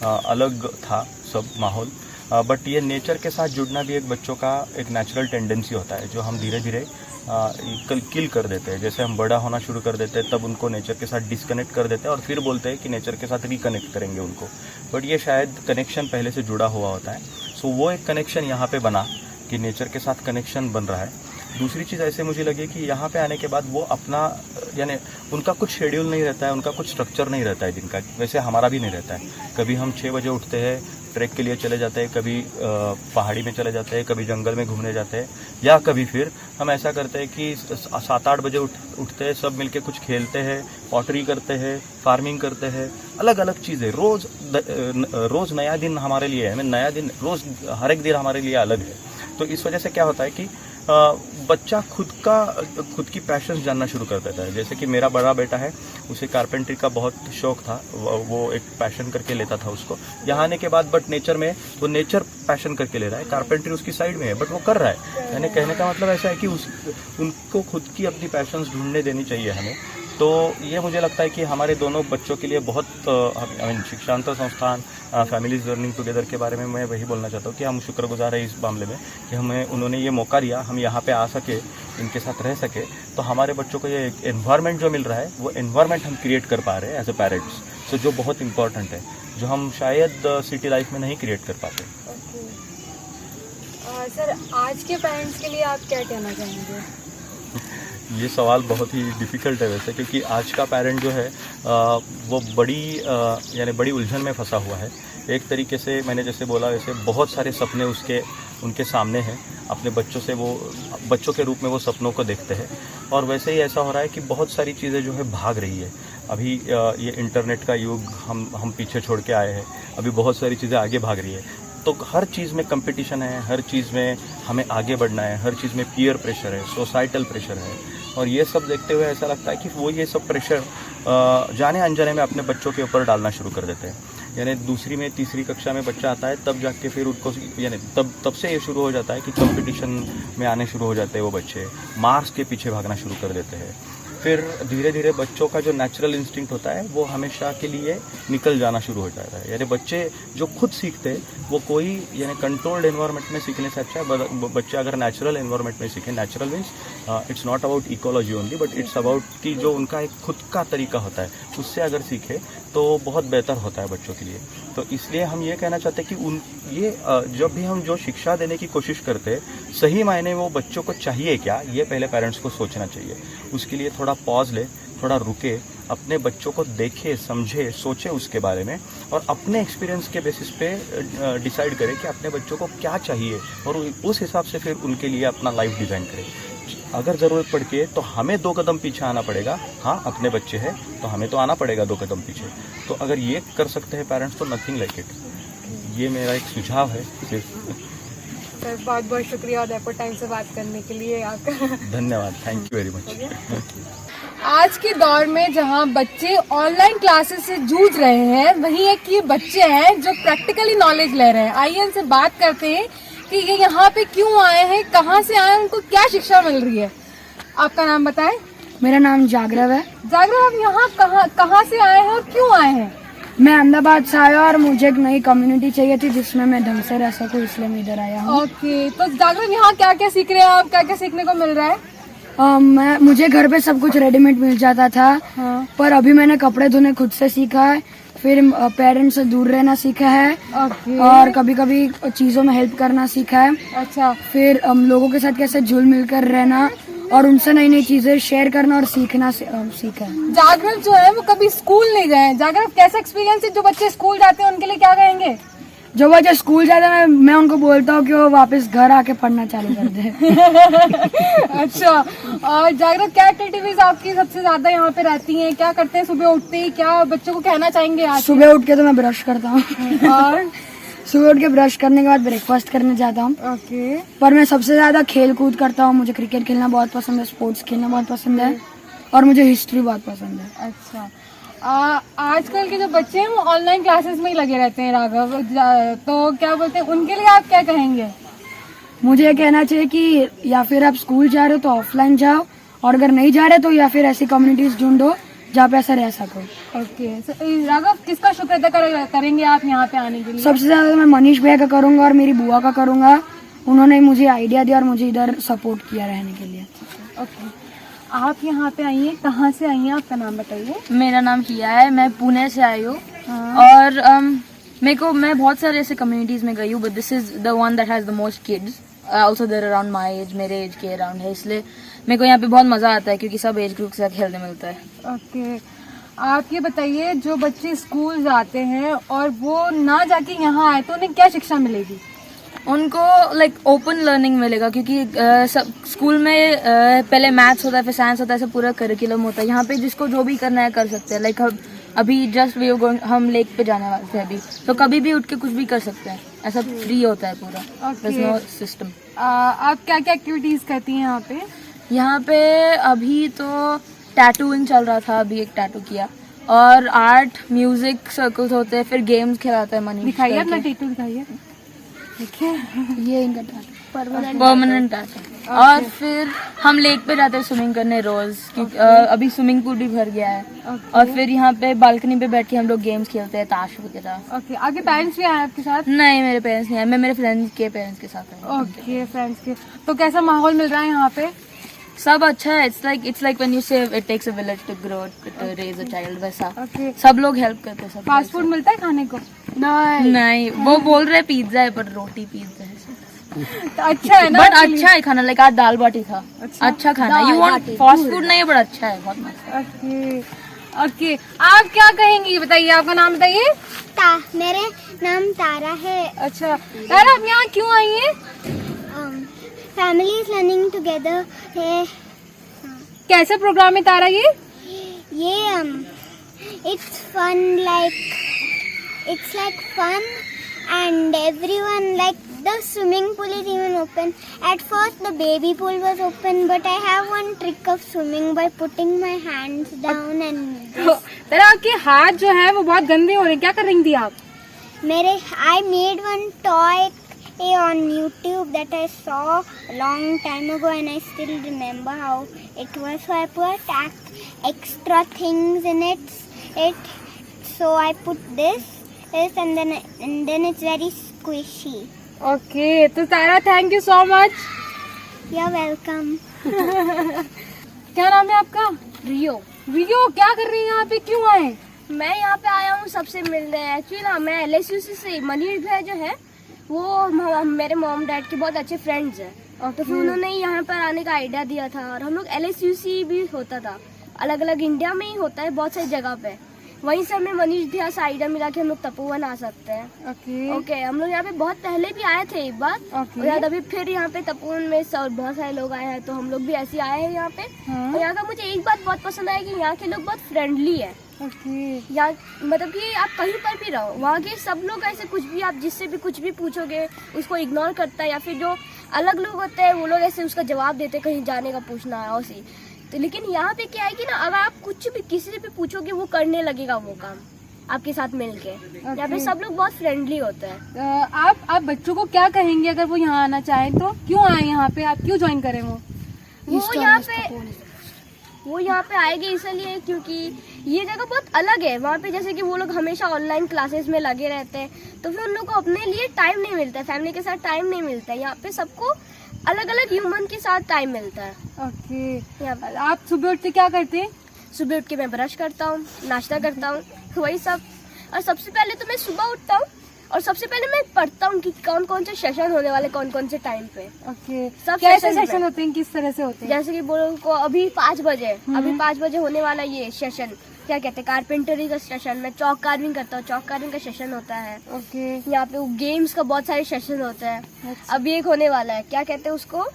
अलग था सब माहौल। बट ये नेचर के साथ जुड़ना भी एक बच्चों का एक नेचुरल टेंडेंसी होता है, जो हम धीरे धीरे किल कर देते हैं। जैसे हम बड़ा होना शुरू कर देते हैं तब उनको नेचर के साथ डिस्कनेक्ट कर देते हैं और फिर बोलते हैं कि नेचर के साथ रिकनेक्ट करेंगे उनको, बट ये शायद कनेक्शन पहले से जुड़ा हुआ होता है। सो वो एक कनेक्शन यहाँ पे बना कि नेचर के साथ कनेक्शन बन रहा है। दूसरी चीज़ ऐसे मुझे लगी कि यहाँ पे आने के बाद वो अपना, यानी उनका कुछ शेड्यूल नहीं रहता है, उनका कुछ स्ट्रक्चर नहीं रहता है दिन का, वैसे हमारा भी नहीं रहता है। कभी हम 6 बजे उठते हैं, ट्रैक के लिए चले जाते हैं, कभी पहाड़ी में चले जाते हैं, कभी जंगल में घूमने जाते हैं, या कभी फिर हम ऐसा करते हैं कि 7-8 बजे उठते हैं, सब मिलके कुछ खेलते हैं, पॉटरी करते हैं, फार्मिंग करते हैं, अलग अलग चीज़ें। रोज़ नया दिन हमारे लिए है, नया दिन रोज़, हर एक दिन हमारे लिए अलग है। तो इस वजह से क्या होता है कि बच्चा खुद की पैशन जानना शुरू कर देता है। जैसे कि मेरा बड़ा बेटा है, उसे कारपेंट्री का बहुत शौक था, वो एक पैशन करके लेता था उसको। यहाँ आने के बाद बट नेचर में वो नेचर पैशन करके ले रहा है, कारपेंट्री उसकी साइड में है बट वो कर रहा है। यानी कहने का मतलब ऐसा है कि उनको खुद की अपनी पैशंस ढूंढने देनी चाहिए हमें। तो ये मुझे लगता है कि हमारे दोनों बच्चों के लिए बहुत शिक्षांतर संस्थान, फैमिलीज लर्निंग टुगेदर के बारे में मैं वही बोलना चाहता हूँ कि हम शुक्रगुजार हैं इस मामले में कि हमें उन्होंने ये मौका दिया, हम यहाँ पे आ सके, इनके साथ रह सके। तो हमारे बच्चों को ये एनवायरनमेंट जो मिल रहा है वो एनवायरनमेंट हम क्रिएट कर पा रहे हैं एज ए पेरेंट्स। सो जो बहुत इम्पॉर्टेंट है, जो हम शायद सिटी लाइफ में नहीं क्रिएट कर पाते। सर, आज के पेरेंट्स के लिए आप क्या कहना चाहेंगे? ये सवाल बहुत ही डिफ़िकल्ट है वैसे, क्योंकि आज का पेरेंट जो है वो बड़ी उलझन में फंसा हुआ है। एक तरीके से मैंने जैसे बोला वैसे बहुत सारे सपने उनके सामने हैं, अपने बच्चों के रूप में वो सपनों को देखते हैं। और वैसे ही ऐसा हो रहा है कि बहुत सारी चीज़ें जो है भाग रही है। अभी ये इंटरनेट का युग हम पीछे छोड़ के आए हैं, अभी बहुत सारी चीज़ें आगे भाग रही है। तो हर चीज़ में कंपटीशन है, हर चीज़ में हमें आगे बढ़ना है, हर चीज़ में पीयर प्रेशर है, सोसाइटल प्रेशर है। और ये सब देखते हुए ऐसा लगता है कि वो ये सब प्रेशर जाने अनजाने में अपने बच्चों के ऊपर डालना शुरू कर देते हैं। यानी दूसरी में तीसरी कक्षा में बच्चा आता है, तब जाके फिर उनको यानी तब से ये शुरू हो जाता है कि कंपटीशन में आने शुरू हो जाते हैं वो बच्चे, मार्क्स के पीछे भागना शुरू कर देते हैं। फिर धीरे धीरे बच्चों का जो नेचुरल इंस्टिंक्ट होता है वो हमेशा के लिए निकल जाना शुरू हो जाता है। यानी बच्चे जो खुद सीखते हैं वो कोई यानी कंट्रोल्ड एनवायरनमेंट में सीखने से अच्छा है बच्चे अगर नेचुरल एनवायरनमेंट में सीखें। Natural means it's not about ecology only, but it's about कि जो उनका एक खुद का तरीका होता है उससे अगर सीखे तो बहुत बेहतर होता है बच्चों के लिए। तो इसलिए हम ये कहना चाहते हैं कि जब भी हम जो शिक्षा देने की कोशिश करते हैं सही मायने में वो बच्चों को चाहिए क्या, ये पहले पेरेंट्स को सोचना चाहिए। उसके लिए थोड़ा पॉज ले, थोड़ा रुके, अपने बच्चों को देखे, समझे, सोचे उसके बारे में और अपने एक्सपीरियंस के बेसिस पे डिसाइड करें कि अपने बच्चों को क्या चाहिए और उस हिसाब से फिर उनके लिए अपना लाइफ डिज़ाइन करें। अगर ज़रूरत पड़ के तो हमें 2 कदम पीछे आना पड़ेगा। हाँ, अपने बच्चे हैं तो हमें तो आना पड़ेगा 2 कदम पीछे। तो अगर ये कर सकते हैं पेरेंट्स तो नथिंग लाइक इट। ये मेरा एक सुझाव है सिर्फ। सर, बहुत बहुत शुक्रिया उदयपुर टाइम से बात करने के लिए आपका। धन्यवाद, थैंक यू वेरी मच। आज के दौर में जहां बच्चे ऑनलाइन क्लासेस से जूझ रहे हैं, वहीं एक ये बच्चे हैं जो प्रैक्टिकली नॉलेज ले रहे हैं। आइए इनसे बात करते हैं कि ये यहाँ पे क्यों आए हैं, कहाँ से आए हैं, उनको क्या शिक्षा मिल रही है। आपका नाम बताएं। मेरा नाम जागरव है। जागरव, आप यहाँ कहाँ से आए हैं और क्यों आए हैं? मैं अहमदाबाद से आया और मुझे एक नई कम्युनिटी चाहिए थी जिसमें मैं ढंग से रह सकूं, इसलिए मैं इधर आया हूँ। ओके, तो जागरव यहाँ क्या क्या सीख रहे हैं आप, क्या क्या सीखने को मिल रहा है? मुझे घर पे सब कुछ रेडीमेड मिल जाता था। हाँ। पर अभी मैंने कपड़े धोने खुद से सीखा है, फिर पेरेंट्स से दूर रहना सीखा है। ओके। और कभी कभी चीजों में हेल्प करना सीखा है। अच्छा। फिर लोगों के साथ कैसे जुल मिलकर रहना और उनसे नई नई चीजें शेयर करना और सीखना सीखा है। जागरव जो है वो कभी स्कूल नहीं गए। जागरव, कैसा एक्सपीरियंस है? जो बच्चे स्कूल जाते हैं उनके लिए क्या कहेंगे? जो बच्चे स्कूल जाते हैं मैं उनको बोलता हूँ कि वो वापस घर आके पढ़ना चालू कर दे। अच्छा, और जागरव, क्या एक्टिविटीज आपकी सबसे ज्यादा यहाँ पे रहती हैं? क्या करते हैं सुबह उठते ही? क्या बच्चों को कहना चाहेंगे आज? सुबह उठ के तो मैं ब्रश करता हूँ और सुबह उठ के ब्रश करने के बाद ब्रेकफास्ट करने जाता हूँ। ओके। पर मैं सबसे ज्यादा खेल कूद करता हूँ। मुझे क्रिकेट खेलना बहुत पसंद है, स्पोर्ट्स खेलना बहुत पसंद है और मुझे हिस्ट्री बहुत पसंद है। अच्छा, आजकल के जो बच्चे हैं वो ऑनलाइन क्लासेस में ही लगे रहते हैं राघव, तो क्या बोलते हैं उनके लिए आप क्या कहेंगे? मुझे ये कहना चाहिए कि या फिर आप स्कूल जा रहे हो तो ऑफलाइन जाओ और अगर नहीं जा रहे तो या फिर ऐसी कम्युनिटीज ढूंढो जहाँ पे ऐसा रह सको। ओके, राघव, किसका शुक्र अदा करेंगे आप यहाँ पे आने के लिए? सबसे ज्यादा मैं मनीष भैया का करूंगा और मेरी बुआ का करूंगा। उन्होंने मुझे आइडिया दिया और मुझे इधर सपोर्ट किया रहने के लिए। ओके, आप यहाँ पे आई हैं, कहाँ से आई हैं? आपका नाम बताइए। मेरा नाम हिया है, मैं पुणे से आई हूँ। हाँ। और मैं बहुत सारे ऐसे कम्युनिटीज में गई हूँ, but this is the one that has the most kids. Also there around my age, मेरे एज के अराउंड है, इसलिए मेरे को यहाँ पे बहुत मजा आता है क्योंकि सब एज ग्रुप के साथ खेलने मिलता है। ओके, आप ये बताइए, जो बच्चे स्कूल जाते हैं और वो ना जाके यहाँ आए तो उन्हें क्या शिक्षा मिलेगी? उनको लाइक ओपन लर्निंग मिलेगा क्योंकि सब स्कूल में पहले मैथ्स होता है, फिर साइंस होता है, ऐसे पूरा करिकुलम होता है। यहाँ पे जिसको जो भी करना है कर सकते हैं। लाइक अभी जस्ट हम लेक पे जाने वाले थे अभी, तो कभी भी उठ के कुछ भी कर सकते हैं, ऐसा फ्री होता है पूरा। There's no system। आप क्या क्या एक्टिविटीज करती हैं यहाँ पे? यहाँ पे अभी तो टैटूइंग चल रहा था, अभी एक टैटू किया, और आर्ट म्यूजिक सर्कल्स होते हैं, फिर गेम्स खिलाता है मनी। दिखाइए अपना टैटू, दिखाइए। देखिए, ये इनका टैटू परमानेंट टैटू। और फिर हम लेक पे जाते हैं स्विमिंग करने रोज, क्योंकि अभी स्विमिंग पूल भी भर गया है। और फिर यहाँ पे बालकनी पे बैठ के हम लोग गेम्स खेलते हैं, ताश वगैरह। ओके, आपके पेरेंट्स भी आए आपके साथ? नहीं, मेरे पेरेंट्स नहीं आए, मैं मेरे फ्रेंड्स के पेरेंट्स के साथ आई। ओके, फ्रेंड्स के। तो कैसा माहौल मिल रहा है यहाँ पे? सब अच्छा है. It's like when you say it takes a village to grow to raise a child, वैसा. ओके. सब लोग हेल्प करते हैं. सब फास्ट फूड मिलता है खाने को? नहीं, वो बोल रहे पिज्जा है पर रोटी पिज्जा है. तो अच्छा है ना. बट अच्छा है खाना. लाइक आज दाल बाटी था. अच्छा खाना. यू वांट फास्ट फूड नहीं है, बट अच्छा है, बहुत मस्त. ओके. ओके, आप क्या कहेंगी बताइए, आपका नाम बताइए. मेरे नाम तारा है. अच्छा तारा, आप यहाँ क्यों आई हैं? फैमिली इज लर्निंग टुगेदर है. कैसा प्रोग्राम है तारा ये? It's fun, it's like fun, and everyone, like, the swimming pool is even open. At first the baby pool was open, but I have one trick of swimming by putting my hands down and तारा, आपके हाथ जो है वो बहुत गंदे हो रहे हैं, क्या कर रही थी आप? I made one toy on YouTube that I saw a long time ago, and I still remember how it was. So I put extra things in it. So I put this, and then it's very squishy. Okay, तो Tara thank you so much. You're welcome. क्या नाम है आपका? रियो. रियो, क्या कर रही हैं यहाँ पे, क्यों आए? मैं यहाँ पे आया हूँ सबसे मिलने. एक्चुअली ना मैं LSUC से, मनीष भैया जो है वो मेरे मॉम डैड के बहुत अच्छे फ्रेंड्स हैं. तो फिर उन्होंने यहाँ पर आने का आइडिया दिया था. और हम लोग LSUC भी होता था, अलग अलग इंडिया में ही होता है बहुत सारी जगह पे. वहीं से हमें मनीष भैया से आइडिया मिला कि हम लोग तपोवन आ सकते हैं. ओके, हम लोग यहाँ पे बहुत पहले भी आए थे एक बार. और अभी फिर यहाँ पे तपोवन में बहुत सारे लोग आए हैं, तो हम लोग भी ऐसे आए हैं यहाँ पे. और यहाँ का मुझे एक बात बहुत पसंद आई कि यहाँ के लोग बहुत फ्रेंडली है. यहाँ मतलब कि आप कहीं पर भी रहो, वहाँ के सब लोग ऐसे कुछ भी, आप जिससे भी कुछ भी पूछोगे उसको इग्नोर करता है. या फिर जो अलग लोग होते हैं वो लोग ऐसे उसका जवाब देते, कहीं जाने का पूछना है उसी. तो लेकिन यहाँ पे क्या है कि ना, अगर आप कुछ भी किसी से भी पूछोगे वो करने लगेगा वो काम आपके साथ मिलके. यहाँ पे सब लोग बहुत फ्रेंडली होते हैं. आप बच्चों को क्या कहेंगे अगर वो यहाँ आना चाहें तो? क्यों आए यहाँ पे, आप क्यों ज्वाइन करें? वो यहाँ पे आएंगे इसलिए क्योंकि ये जगह बहुत अलग है. वहाँ पे जैसे कि वो लोग हमेशा ऑनलाइन क्लासेस में लगे रहते हैं, तो फिर उन लोग को अपने लिए टाइम नहीं मिलता है, फैमिली के साथ टाइम नहीं मिलता है. यहाँ पे सबको अलग अलग ह्यूमन के साथ टाइम मिलता है. ओके, आप सुबह उठ के क्या करते हैं? सुबह उठ के मैं ब्रश करता हूँ, नाश्ता करता हूँ, वही सब. और सबसे पहले तो मैं सुबह उठता हूँ और सबसे पहले मैं पढ़ता हूँ कि कौन कौन से सेशन होने वाले, कौन कौन से टाइम पे. ओके, सब कैसे सेशन होते हैं, किस तरह से होते हैं? जैसे कि बोलो को अभी 5 बजे होने वाला ये सेशन, क्या कहते हैं, कारपेंटरी का सेशन. मैं चौक कार्विंग करता हूँ, चौक कार्विंग का सेशन होता है. ओके, यहाँ पे गेम्स का बहुत सारे सेशन होते हैं. अभी एक होने वाला है, क्या कहते हैं उसको,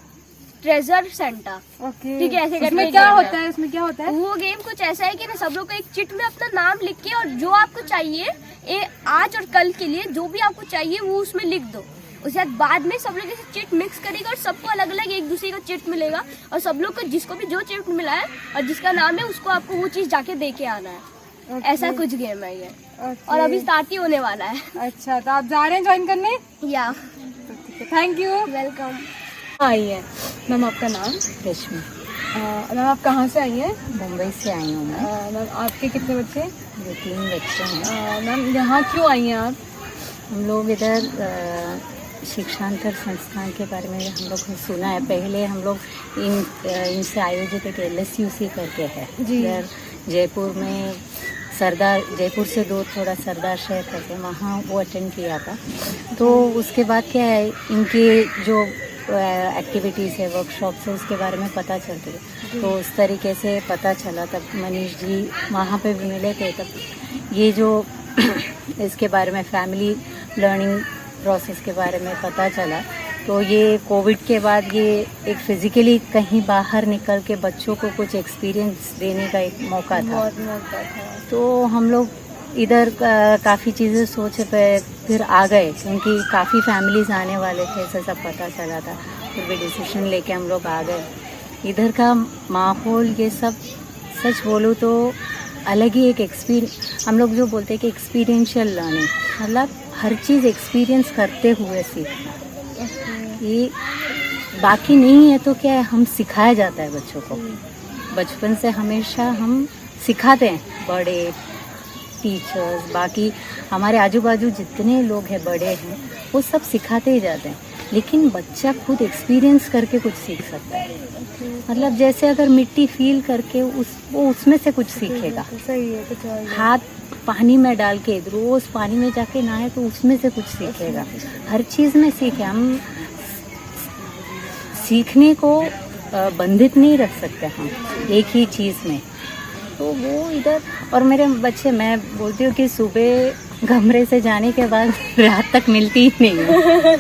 ट्रेजर सेंटा. ओके, ठीक है, ऐसे करके इसमें क्या होता है? इसमें क्या होता है? वो गेम कुछ ऐसा है कि ना सब लोग को एक चिट में अपना नाम लिख के, और जो आपको चाहिए आज और कल के लिए जो भी आपको चाहिए वो उसमें लिख दो. उसके बाद में सब लोग ऐसे चिट मिक्स करेगा और सबको अलग अलग एक दूसरे का चिट मिलेगा. और सब लोग को जिसको भी जो चिट मिला है और जिसका नाम है उसको आपको वो चीज जाके दे के आना है. ऐसा कुछ गेम है ये. और अभी स्टार्ट ही होने वाला है. अच्छा, तो आप जा रहे हैं ज्वाइन करने? या, थैंक यू. वेलकम. आई है मैम, आपका नाम? रश्मि. मैम, आप कहाँ से आई हैं? मुंबई से आई हूँ मैं. मैम, आपके कितने बच्चे? मेरे 3 बच्चे हैं. मैम, यहाँ क्यों आई हैं आप? हम लोग इधर शिक्षांतर संस्थान के बारे में हम लोग ने सुना है. पहले हम लोग इनसे आयोजित एक LSUC करके है इधर जयपुर में, जयपुर से दूर थोड़ा सरदार शहर करके, वहाँ वो अटेंड किया था. तो उसके बाद क्या है, इनके जो एक्टिविटीज़ है, वर्कशॉप्स है, उसके बारे में पता चलती है. तो उस तरीके से पता चला. तब मनीष जी वहाँ पे भी मिले थे. तब ये जो इसके बारे में फैमिली लर्निंग प्रोसेस के बारे में पता चला. तो ये कोविड के बाद ये एक फिज़िकली कहीं बाहर निकल के बच्चों को कुछ एक्सपीरियंस देने का एक मौका था. तो हम लोग इधर काफ़ी चीज़ें सोचे पे फिर आ गए, क्योंकि काफ़ी फैमिलीज़ आने वाले थे, ऐसा सब पता चला था. फिर भी डिसीजन लेके हम लोग आ गए. इधर का माहौल ये सब सच बोलूँ तो अलग ही एक एक्सपीरियंस. हम लोग जो बोलते हैं कि एक्सपीरियंशियल लर्निंग, मतलब हर चीज़ एक्सपीरियंस करते हुए सीखना. ये बाकी नहीं है तो क्या है, हम सिखाया जाता है बच्चों को. बचपन से हमेशा हम सिखाते हैं, बड़े टीचर्स, बाकी हमारे आजू बाजू जितने लोग हैं बड़े हैं, वो सब सिखाते ही जाते हैं. लेकिन बच्चा खुद एक्सपीरियंस करके कुछ सीख सकता है। मतलब जैसे अगर मिट्टी फील करके वो उसमें से कुछ सीखेगा। सही है, कुछ और हाथ पानी में डाल के रोज पानी में जाके नहाए तो उसमें से कुछ सीखेगा। हर चीज़ में सीखे। हम सीखने को बंधित नहीं रख सकते हम एक ही चीज़ में। तो वो इधर और मेरे बच्चे, मैं बोलती हूँ कि सुबह कमरे से जाने के बाद रात तक मिलती ही नहीं है।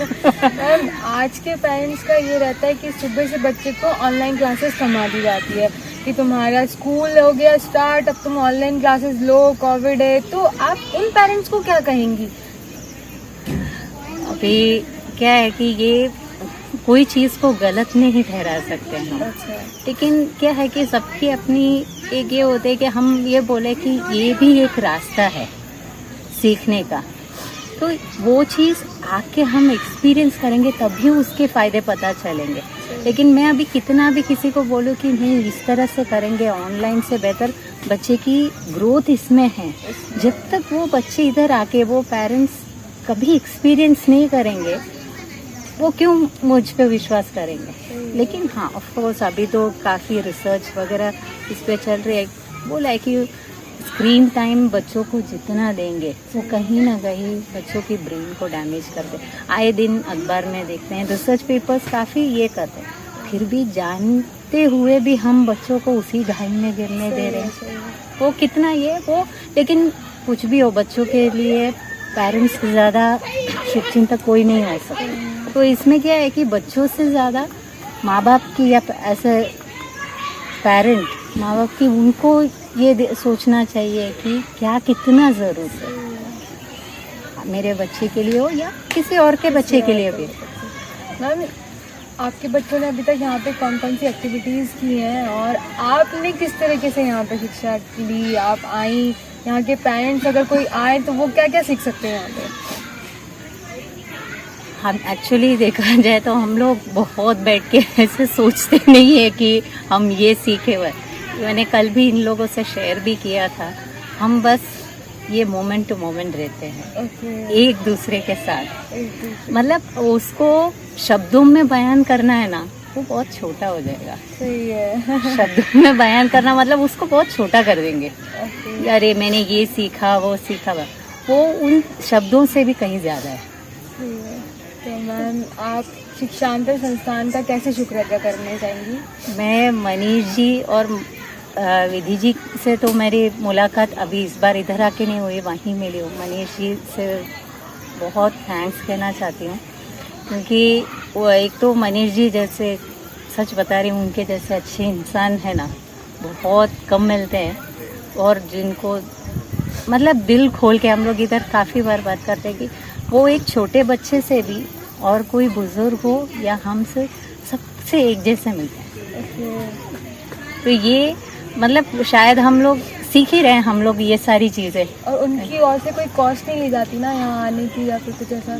मैम आज के पेरेंट्स का ये रहता है कि सुबह से बच्चे को ऑनलाइन क्लासेस थमा दी जाती है कि तुम्हारा स्कूल हो गया स्टार्ट, अब तुम ऑनलाइन क्लासेस लो, कोविड है। तो आप इन पेरेंट्स को क्या कहेंगी? अभी क्या है कि ये कोई चीज़ को गलत नहीं ठहरा सकते हैं। अच्छा। लेकिन क्या है कि सबकी अपनी एक ये होते है कि हम ये बोले कि ये भी एक रास्ता है सीखने का। तो वो चीज़ आके हम एक्सपीरियंस करेंगे तभी उसके फ़ायदे पता चलेंगे। लेकिन मैं अभी कितना भी किसी को बोलूँ कि नहीं इस तरह से करेंगे, ऑनलाइन से बेहतर बच्चे की ग्रोथ इसमें है। जब तक वो बच्चे इधर आके वो पेरेंट्स कभी एक्सपीरियंस नहीं करेंगे वो क्यों मुझ पे विश्वास करेंगे। लेकिन हाँ ऑफ कोर्स अभी तो काफ़ी रिसर्च वगैरह इस पे चल रही है। बोला है कि स्क्रीन टाइम बच्चों को जितना देंगे वो कहीं ना कहीं बच्चों की ब्रेन को डैमेज कर दे। आए दिन अखबार में देखते हैं, रिसर्च पेपर्स काफ़ी ये करते हैं। फिर भी जानते हुए भी हम बच्चों को उसी ढाई में गिरने दे रहे हैं। वो कितना ये वो, लेकिन कुछ भी हो बच्चों के लिए पेरेंट्स से ज़्यादा शुभचिंतक कोई नहीं हो सकता। तो इसमें क्या है कि बच्चों से ज़्यादा माँ बाप की या ऐसे पेरेंट माँ बाप की उनको ये सोचना चाहिए कि क्या कितना ज़रूरत है मेरे बच्चे के लिए हो या किसी और के बच्चे के लिए भी। मैम आपके बच्चों ने अभी तक यहाँ पे कौन कौन सी एक्टिविटीज़ की हैं और आपने किस तरीके से यहाँ पे शिक्षा ली? आप आई, यहाँ के पेरेंट्स अगर कोई आए तो वो क्या क्या सीख सकते हैं यहाँ पे? हम एक्चुअली देखा जाए तो हम लोग बहुत बैठ के ऐसे सोचते नहीं है कि हम ये सीखे हुए। मैंने कल भी इन लोगों से शेयर भी किया था। हम बस ये मोमेंट टू मोमेंट रहते हैं एक दूसरे के साथ। मतलब उसको शब्दों में बयान करना है ना वो बहुत छोटा हो जाएगा। सही है। शब्दों में बयान करना मतलब उसको बहुत छोटा कर देंगे। अरे मैंने ये सीखा वो सीखा, वो उन शब्दों से भी कहीं ज़्यादा है। तो मैम आप शिक्षांतर संस्थान का कैसे शुक्र अदा करना चाहेंगी? मैं मनीष जी और विधि जी से तो मेरी मुलाकात अभी इस बार इधर आके नहीं हुई, वहीं मिली हूँ। मनीष जी से बहुत थैंक्स कहना चाहती हूँ क्योंकि वो एक तो मनीष जी जैसे सच बता रही हूँ उनके जैसे अच्छे इंसान है ना बहुत कम मिलते हैं। और जिनको मतलब दिल खोल के हम लोग इधर काफ़ी बार बात करते हैं कि वो एक छोटे बच्चे से भी और कोई बुजुर्ग हो या हमसे सबसे एक जैसे मिलते हैं। तो ये मतलब शायद हम लोग सीख ही रहे हैं हम लोग ये सारी चीज़ें। और उनकी ओर से कोई कॉस्ट नहीं ली जाती ना यहाँ आने की या फिर कुछ ऐसा?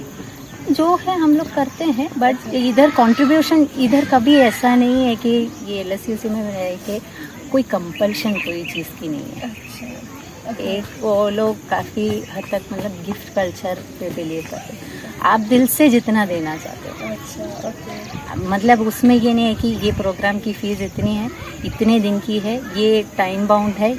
जो है हम लोग करते हैं बट इधर कंट्रीब्यूशन इधर कभी ऐसा नहीं है कि ये LSUC में है कि कोई कंपल्शन कोई चीज़ की नहीं है। एक वो लोग काफ़ी हद तक मतलब गिफ्ट कल्चर पे बिलीव करते हैं। आप दिल से जितना देना चाहते हो। अच्छा, ओके। मतलब उसमें ये नहीं है कि ये प्रोग्राम की फ़ीस इतनी है, इतने दिन की है, ये टाइम बाउंड है,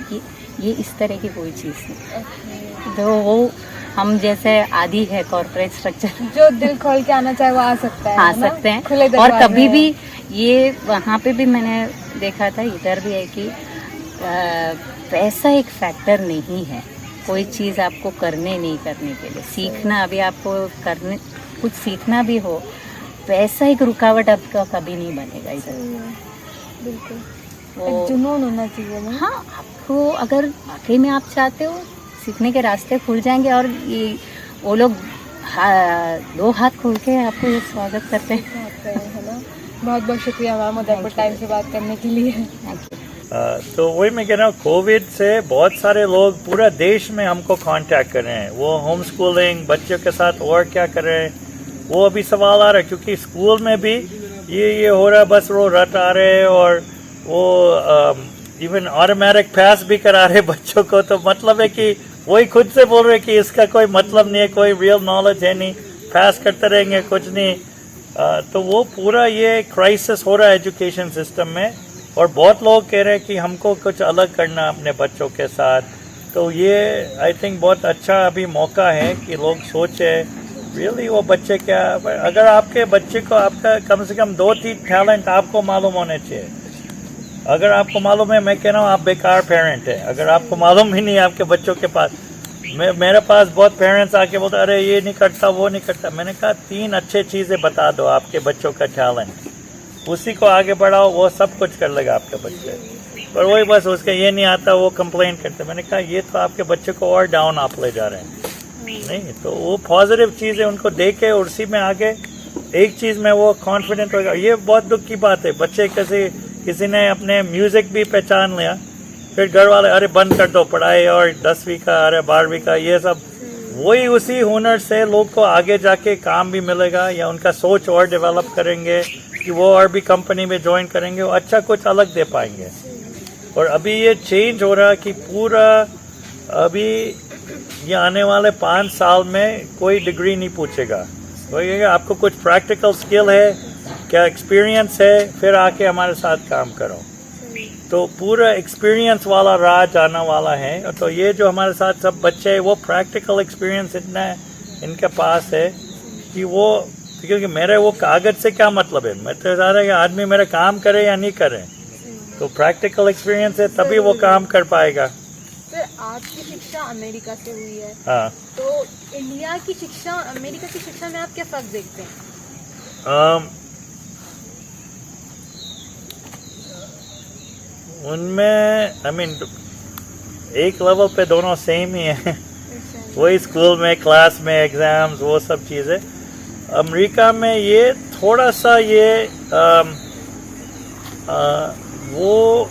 ये इस तरह की कोई चीज़ नहीं। तो वो हम जैसे आदि है कॉर्पोरेट स्ट्रक्चर, जो दिल खोल के आना चाहे वो आ सकता है। आ सकते हैं। खुले और दरवाजे कभी हैं। भी ये वहाँ पे भी मैंने देखा था, इधर भी है कि पैसा एक फैक्टर नहीं है कोई चीज़ आपको करने नहीं करने के लिए। सीखना अभी आपको करने कुछ सीखना भी हो, पैसा एक रुकावट आपका कभी नहीं बनेगा इधर। बिल्कुल वो एक जुनून होना चाहिए ना। हाँ, आपको अगर वाकई में आप चाहते हो सीखने के रास्ते खुल जाएंगे। और ये वो लोग दो हाथ खोल के आपको ये स्वागत करते हैं। है ना। बहुत बहुत शुक्रिया मैम उदयपुर टाइम से बात करने के लिए। Thank you. तो वही मैं कह रहा हूँ कोविड से बहुत सारे लोग पूरा देश में हमको कांटेक्ट कर रहे हैं। वो होम स्कूलिंग बच्चों के साथ और क्या कर रहे हैं वो अभी सवाल आ रहा है क्योंकि स्कूल में भी ये हो रहा है, बस वो रट आ रहे हैं और वो इवन ऑटोमेटिक पास भी करा रहे बच्चों को। तो मतलब है कि वही खुद से बोल रहे कि इसका कोई मतलब नहीं है, कोई रियल नॉलेज है नहीं, पास करते रहेंगे कुछ नहीं। तो वो पूरा ये क्राइसिस हो रहा है एजुकेशन सिस्टम में, और बहुत लोग कह रहे हैं कि हमको कुछ अलग करना अपने बच्चों के साथ। तो ये आई थिंक बहुत अच्छा अभी मौका है कि लोग सोचे रियली वो बच्चे क्या, अगर आपके बच्चे को आपका कम से कम 2-3 टैलेंट आपको मालूम होने चाहिए। अगर आपको मालूम है, मैं कह रहा हूँ आप बेकार पेरेंट है अगर आपको मालूम ही नहीं है आपके बच्चों के पास। मेरे पास बहुत पेरेंट्स आके बोलते अरे ये नहीं करता वो नहीं करता। मैंने कहा 3 अच्छे चीज़ें बता दो आपके बच्चों का टैलेंट, उसी को आगे बढ़ाओ, वो सब कुछ कर लेगा आपके बच्चे। पर वही बस उसका ये नहीं आता, वो कंप्लेन करते। मैंने कहा ये तो आपके बच्चे को और डाउन आप ले जा रहे हैं। नहीं तो वो पॉजिटिव चीज़ें उनको दे के और उसी में आगे एक चीज़ में वो कॉन्फिडेंट होगा। ये बहुत दुख की बात है, बच्चे किसी ने अपने म्यूज़िक भी पहचान लिया, फिर घर वाले अरे बंद कर दो पढ़ाई और 10वीं का अरे 12वीं का, ये सब वही उसी हुनर से लोग को आगे जाके काम भी मिलेगा या उनका सोच और डेवलप करेंगे कि वो और भी कंपनी में ज्वाइन करेंगे, वो अच्छा कुछ अलग दे पाएंगे। और अभी ये चेंज हो रहा कि पूरा अभी ये आने वाले 5 साल में कोई डिग्री नहीं पूछेगा, कोई कहेगा आपको कुछ प्रैक्टिकल स्किल है क्या, एक्सपीरियंस है, फिर आके हमारे साथ काम करो। तो पूरा एक्सपीरियंस वाला राज आने वाला है। तो ये जो हमारे साथ सब बच्चे हैं वो प्रैक्टिकल एक्सपीरियंस इतना इनके पास है कि वो, क्योंकि मेरे वो कागज से क्या मतलब है, मैं तो चाह रहा कि आदमी मेरा काम करे या नहीं करे, तो प्रैक्टिकल एक्सपीरियंस है तभी वो काम कर पाएगा। सर आपकी शिक्षा अमेरिका से हुई है, हाँ, तो इंडिया की शिक्षा अमेरिका की शिक्षा में आप क्या फर्क देखते हैं? उनमें आई मीन एक लेवल पे दोनों सेम ही है। वही स्कूल में क्लास में एग्जाम्स वो सब चीज़ें। अमेरिका में ये थोड़ा सा ये वो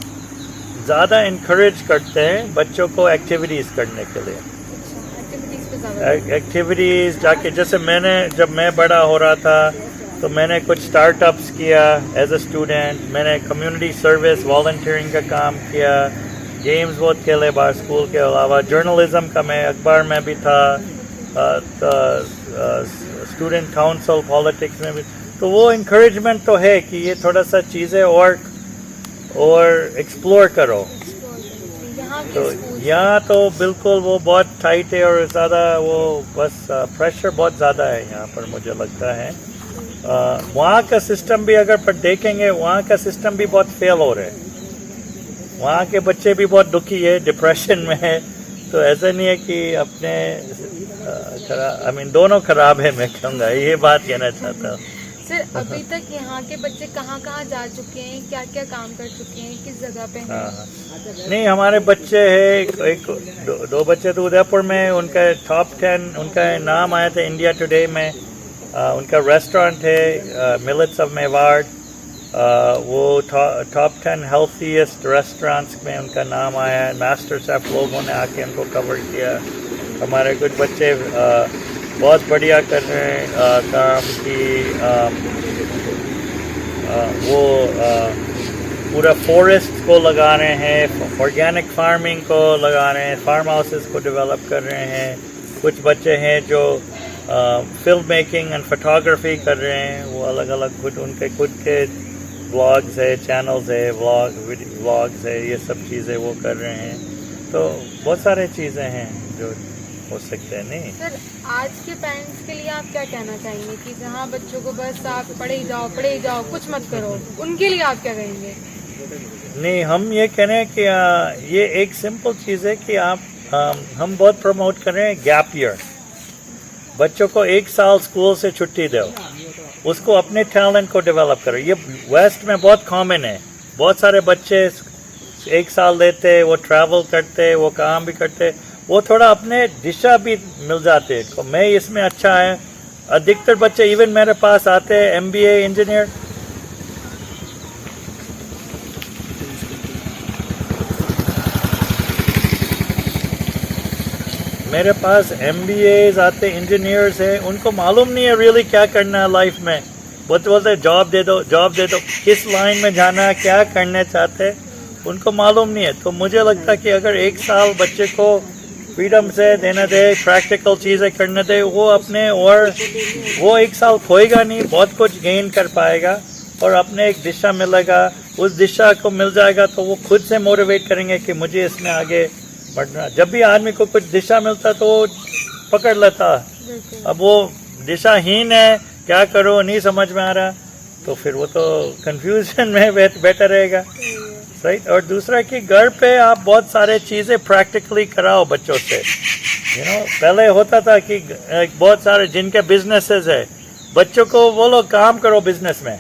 ज़्यादा इनकरेज करते हैं बच्चों को एक्टिविटीज़ करने के लिए। एक्टिविटीज़ जाके, जैसे जब मैं बड़ा हो रहा था तो मैंने कुछ स्टार्टअप्स किया एज अ स्टूडेंट, मैंने कम्युनिटी सर्विस वॉलंटियरिंग का काम किया, गेम्स बहुत खेले बाहर स्कूल के अलावा, जर्नलिज्म का मैं अखबार में भी था, स्टूडेंट काउंसिल पॉलिटिक्स में भी। तो वो इंकरेजमेंट तो है कि ये थोड़ा सा चीज़ें और एक्सप्लोर करो। तो यहाँ तो बिल्कुल वो बहुत टाइट है और ज़्यादा वो बस प्रेशर बहुत ज़्यादा है यहाँ पर, मुझे लगता है। वहाँ का सिस्टम भी अगर पर देखेंगे, वहाँ का सिस्टम भी बहुत फेल हो रहे हैं। वहाँ के बच्चे भी बहुत दुखी है, डिप्रेशन में है। तो ऐसा नहीं है कि अपने आई मीन दोनों खराब है, मैं कहूँगा ये बात कहना चाहता हूँ। सर अभी तक यहाँ के बच्चे कहाँ कहाँ जा चुके हैं, क्या क्या काम कर चुके हैं, किस जगह पे हैं? नहीं हमारे बच्चे हैं दो बच्चे तो उदयपुर में, उनका टॉप 10 उनका नाम आया था इंडिया टुडे में। उनका रेस्टोरेंट है मिलेट्स ऑफ मेवाड़, वो टॉप 10 हेल्थीएस्ट रेस्टोरेंट्स में उनका नाम आया है। मास्टर शेफ लोगों ने आके उनको कवर किया। हमारे कुछ बच्चे बहुत बढ़िया कर रहे हैं काम की। वो पूरा फॉरेस्ट को लगा रहे हैं, ऑर्गेनिक फार्मिंग को लगा रहे हैं, फार्म हाउसेस को डेवलप कर रहे हैं। कुछ बच्चे हैं जो फिल्म मेकिंग एंड फोटोग्राफी कर रहे हैं, वो अलग अलग उनके खुद के ब्लॉग्स है, चैनल्स है, व्लॉग्स है, ये सब चीज़ें वो कर रहे हैं। तो बहुत सारे चीज़ें हैं जो हो सकते हैं। नहीं सर आज के पेरेंट्स के लिए आप क्या कहना चाहेंगे कि जहाँ बच्चों को बस आप पढ़े ही जाओ कुछ मत करो, उनके लिए आप क्या कहेंगे? नहीं हम ये कह रहे हैं कि ये एक सिंपल चीज़ है कि हम बहुत प्रमोट कर रहे हैं गैप ईयर। बच्चों को 1 साल स्कूल से छुट्टी दो, उसको अपने टैलेंट को डेवलप करो। ये वेस्ट में बहुत कॉमन है, बहुत सारे बच्चे 1 साल लेते, वो ट्रैवल करते, वो काम भी करते, वो थोड़ा अपने दिशा भी मिल जाते। तो मैं इसमें अच्छा है, अधिकतर बच्चे इवन मेरे पास आते हैं MBA इंजीनियर, मेरे पास MBAs आते इंजीनियर्स हैं, उनको मालूम नहीं है रियली क्या करना है लाइफ में। बोलते जॉब दे दो, किस लाइन में जाना है, क्या करना चाहते हैं, उनको मालूम नहीं है। तो मुझे लगता है कि अगर 1 साल बच्चे को फ्रीडम से देना दे, प्रैक्टिकल चीज़ें करने दे, वो अपने, और वो 1 साल खोएगा नहीं, बहुत कुछ गेन कर पाएगा और अपने एक दिशा मिलेगा, उस दिशा को मिल जाएगा तो वो खुद से मोटिवेट करेंगे कि मुझे इसमें आगे बढ़ना। जब भी आदमी को कुछ दिशा मिलता तो वो पकड़ लेता, अब वो दिशाहीन है, क्या करो नहीं समझ में आ रहा, तो फिर वो तो कंफ्यूजन में बैठा रहेगा, राइट। और दूसरा कि घर पे आप बहुत सारे चीज़ें प्रैक्टिकली कराओ बच्चों से, पहले होता था कि बहुत सारे जिनके बिजनेसेस है, बच्चों को बोलो काम करो बिजनेस में,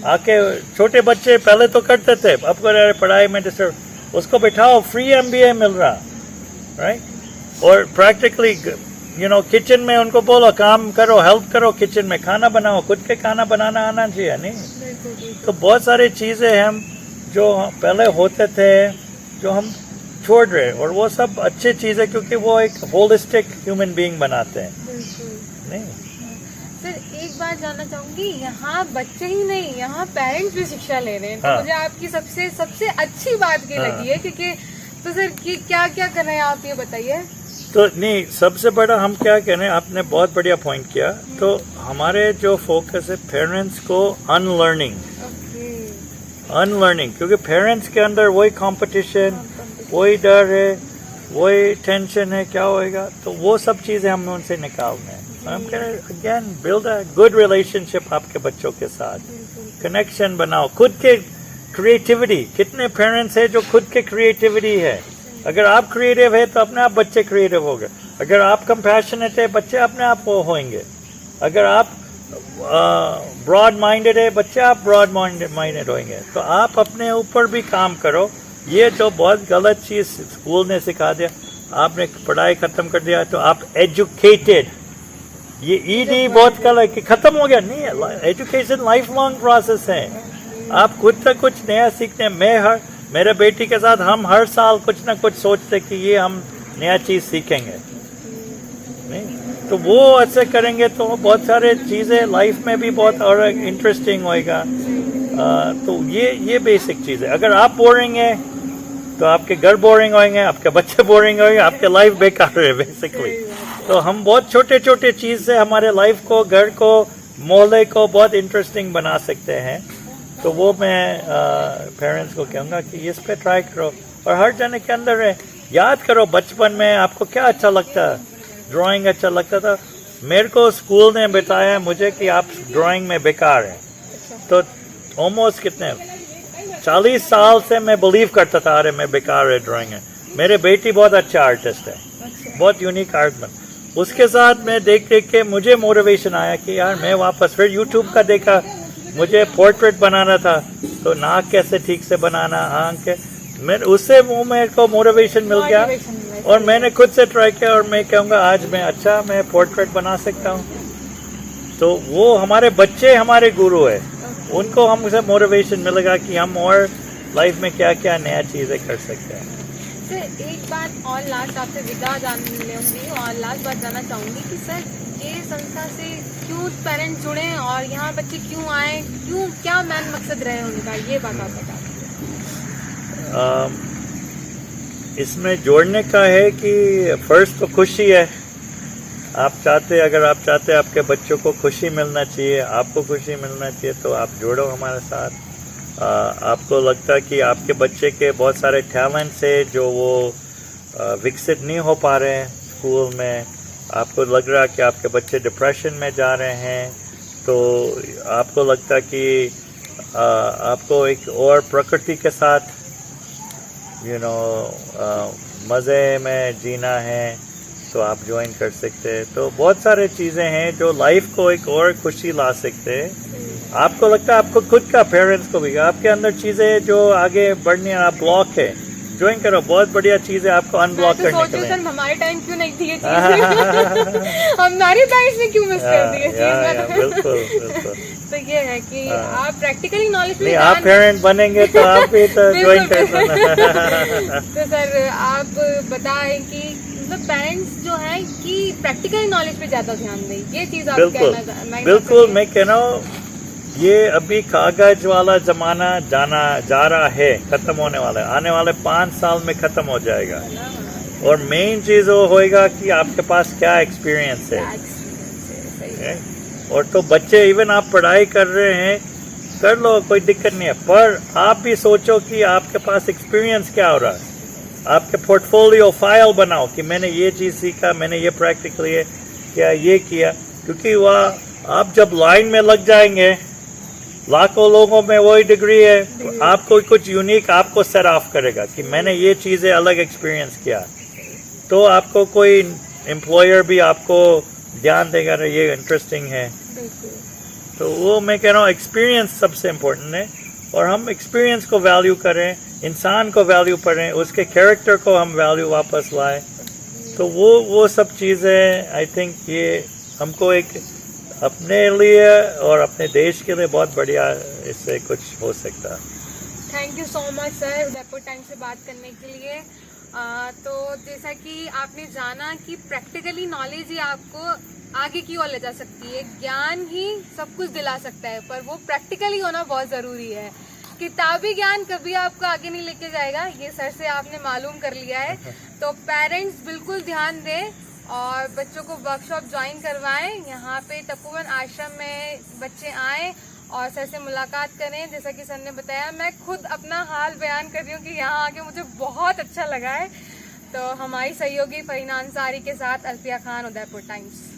आके छोटे बच्चे पहले तो करते थे, अब कर पढ़ाई में डिस्टर्ब, उसको बिठाओ, फ्री MBA मिल रहा, राइट। और प्रैक्टिकली किचन में उनको बोलो काम करो, हेल्प करो, किचन में खाना बनाओ, खुद के खाना बनाना आना चाहिए, नहीं तो बहुत सारी चीज़ें हम जो पहले होते थे जो हम छोड़ रहे, और वो सब अच्छी चीज़ है क्योंकि वो एक होलिस्टिक ह्यूमन बीइंग बनाते हैं, नहीं। सर एक बात जानना चाहूंगी, यहाँ बच्चे ही नहीं, यहाँ पेरेंट्स भी शिक्षा ले रहे हैं, तो हाँ। मुझे आपकी सबसे अच्छी बात ये लगी है, क्योंकि तो सर क्या क्या कर रहे हैं आप, ये बताइए। तो नहीं, सबसे बड़ा हम क्या कह रहे हैं, आपने बहुत बढ़िया पॉइंट किया, तो हमारे जो फोकस है पेरेंट्स को अनलर्निंग, क्योंकि पेरेंट्स के अंदर वही कंपटीशन, वही डर है, वही टेंशन है, क्या होएगा, तो वो सब चीज़ें हम उनसे निकालने हैं। हम कह रहे हैं again build a good relationship आपके बच्चों के साथ, कनेक्शन बनाओ, खुद के क्रिएटिविटी, कितने पेरेंट्स है जो खुद के क्रिएटिविटी है, अगर आप क्रिएटिव है तो अपने आप बच्चे क्रिएटिव हो गए, अगर आप कंपैशनेट है बच्चे अपने आप वो होंगे, अगर आप ब्रॉड माइंडेड है बच्चे आप ब्रॉड माइंडेड होंगे, तो आप अपने ऊपर भी काम करो। ये जो बहुत गलत चीज़ स्कूल ने सिखा दिया, आपने पढ़ाई ख़त्म कर दिया तो आप एजुकेटेड, ये ईडी बहुत गलत कि ख़त्म हो गया, नहीं है, एजुकेशन लाइफ लॉन्ग प्रोसेस है, आप खुद से कुछ नया सीखते हैं। मेरे बेटी के साथ हम हर साल कुछ ना कुछ सोचते कि ये हम नया चीज़ सीखेंगे, नहीं तो वो ऐसे करेंगे तो बहुत सारे चीज़ें लाइफ में भी बहुत और इंटरेस्टिंग होएगा। तो ये बेसिक चीज़ है। अगर आप बोरिंग है तो आपके घर बोरिंग होंगे, आपके बच्चे बोरिंग होंगे, आपके लाइफ बेकार है बेसिकली। तो हम बहुत छोटे छोटे चीज़ से हमारे लाइफ को, घर को, मोहल्ले को बहुत इंटरेस्टिंग बना सकते हैं। तो वो मैं पेरेंट्स को कहूँगा कि इस पे ट्राई करो, और हर जने के अंदर है, याद करो बचपन में आपको क्या अच्छा लगता है, ड्राइंग अच्छा लगता था, मेरे को स्कूल ने बताया मुझे कि आप ड्राइंग में बेकार हैं, तो ऑलमोस्ट कितने 40 साल से मैं बिलीव करता था अरे मैं बेकार है ड्राइंग है। मेरे बेटी बहुत अच्छा आर्टिस्ट है, बहुत यूनिक आर्ट बन, उसके साथ मैं देख के मुझे मोटिवेशन आया कि यार मैं वापस फिर यूट्यूब का देखा, मुझे पोर्ट्रेट बनाना था तो नाक कैसे ठीक से बनाना, आंख, मैं उससे मेरे को मोटिवेशन मिल गया और मैंने खुद से ट्राई किया, और मैं कहूँगा आज मैं पोर्ट्रेट बना सकता हूँ। तो वो हमारे बच्चे हमारे गुरु है, उनको हमसे मोटिवेशन मिलेगा कि हम और लाइफ में क्या क्या नया चीज़ें कर सकते हैं। सर एक बात और लास्ट आपसे विदा जानने लूँगी, और लास्ट बात जानना चाहूँगी कि सर ये संस्था से क्यों पेरेंट्स जुड़े और यहाँ बच्चे क्यों आए, क्या मेन मकसद रहे उनका, ये बात आप बता। इसमें जोड़ने का है कि फर्स्ट तो खुशी है, अगर आप चाहते आपके बच्चों को खुशी मिलना चाहिए, आपको खुशी मिलना चाहिए, तो आप जोड़ो हमारे साथ। आपको लगता है कि आपके बच्चे के बहुत सारे टैलेंट्स है जो वो विकसित नहीं हो पा रहे हैं स्कूल में, आपको लग रहा है कि आपके बच्चे डिप्रेशन में जा रहे हैं, तो आपको लगता है कि आपको एक और प्रकृति के साथ मज़े में जीना है, तो आप ज्वाइन कर सकते हैं। तो बहुत सारे चीज़ें हैं जो लाइफ को एक और खुशी ला सकते हैं। आपको लगता है आपको खुद का, पेरेंट्स को भी, आपके अंदर चीज़ें जो आगे बढ़नी है, आप ब्लॉक है, ज्वाइन करो, बहुत बढ़िया चीज़ है आपको अनब्लॉक करने के लिए। हमारे टाइम क्यों नहीं थी ये चीज़ हमारे टाइम में क्यों मिस कर दी ये चीज़। बिल्कुल। तो ये है कि आप प्रैक्टिकली नॉलेज नहीं, आप पेरेंट बनेंगे तो आप भी तो ज्वाइन कर सकते। तो सर आप बताएं कि मतलब पेरेंट्स जो हैं कि प्रैक्टिकल नॉलेज पे ज़्यादा ध्यान दें, ये चीज़ आप कहना। बिल्कुल, मैं कह रहा हूँ ये अभी कागज वाला ज़माना जा रहा है, ख़त्म होने वाला है, आने वाले 5 साल में ख़त्म हो जाएगा। और मेन चीज़ वो होएगा कि आपके पास क्या एक्सपीरियंस है। और तो बच्चे इवन आप पढ़ाई कर रहे हैं, कर लो, कोई दिक्कत नहीं है, पर आप भी सोचो कि आपके पास एक्सपीरियंस क्या हो रहा है। आपके पोर्टफोलियो फाइल बनाओ कि मैंने ये चीज़ सीखा, मैंने ये प्रैक्टिकली किया, ये किया, क्योंकि वह आप जब लाइन में लग जाएंगे, लाखों लोगों में वही डिग्री है, आपको कुछ यूनिक आपको सेट ऑफ करेगा कि मैंने ये चीज़ें अलग एक्सपीरियंस किया, तो आपको कोई एम्प्लॉयर भी आपको ध्यान देगा, ये इंटरेस्टिंग है। तो वो मैं कह रहा हूँ एक्सपीरियंस सबसे इम्पोर्टेंट है, और हम एक्सपीरियंस को वैल्यू करें, इंसान को वैल्यू करें, उसके कैरेक्टर को हम वैल्यू वापस लाएं, तो वो सब चीज़ें आई थिंक ये हमको एक अपने लिए और अपने देश के लिए बहुत बढ़िया इससे कुछ हो सकता है। Thank you so much sir Udaipur time से बात करने के लिए। तो जैसा कि आपने जाना कि प्रैक्टिकली नॉलेज ही आपको आगे की ओर ले जा सकती है, ज्ञान ही सब कुछ दिला सकता है, पर वो प्रैक्टिकली होना बहुत ज़रूरी है। किताबी ज्ञान कभी आपको आगे नहीं लेके जाएगा, ये सर से आपने मालूम कर लिया है। तो पेरेंट्स बिल्कुल ध्यान दें और बच्चों को वर्कशॉप ज्वाइन करवाएं। यहाँ पे तपोवन आश्रम में बच्चे आएँ और सर से मुलाकात करें। जैसा कि सर ने बताया, मैं खुद अपना हाल बयान कर रही हूँ कि यहाँ आके मुझे बहुत अच्छा लगा है। तो हमारी सहयोगी फरीना अंसारी के साथ अल्फिया खान, उदयपुर टाइम्स।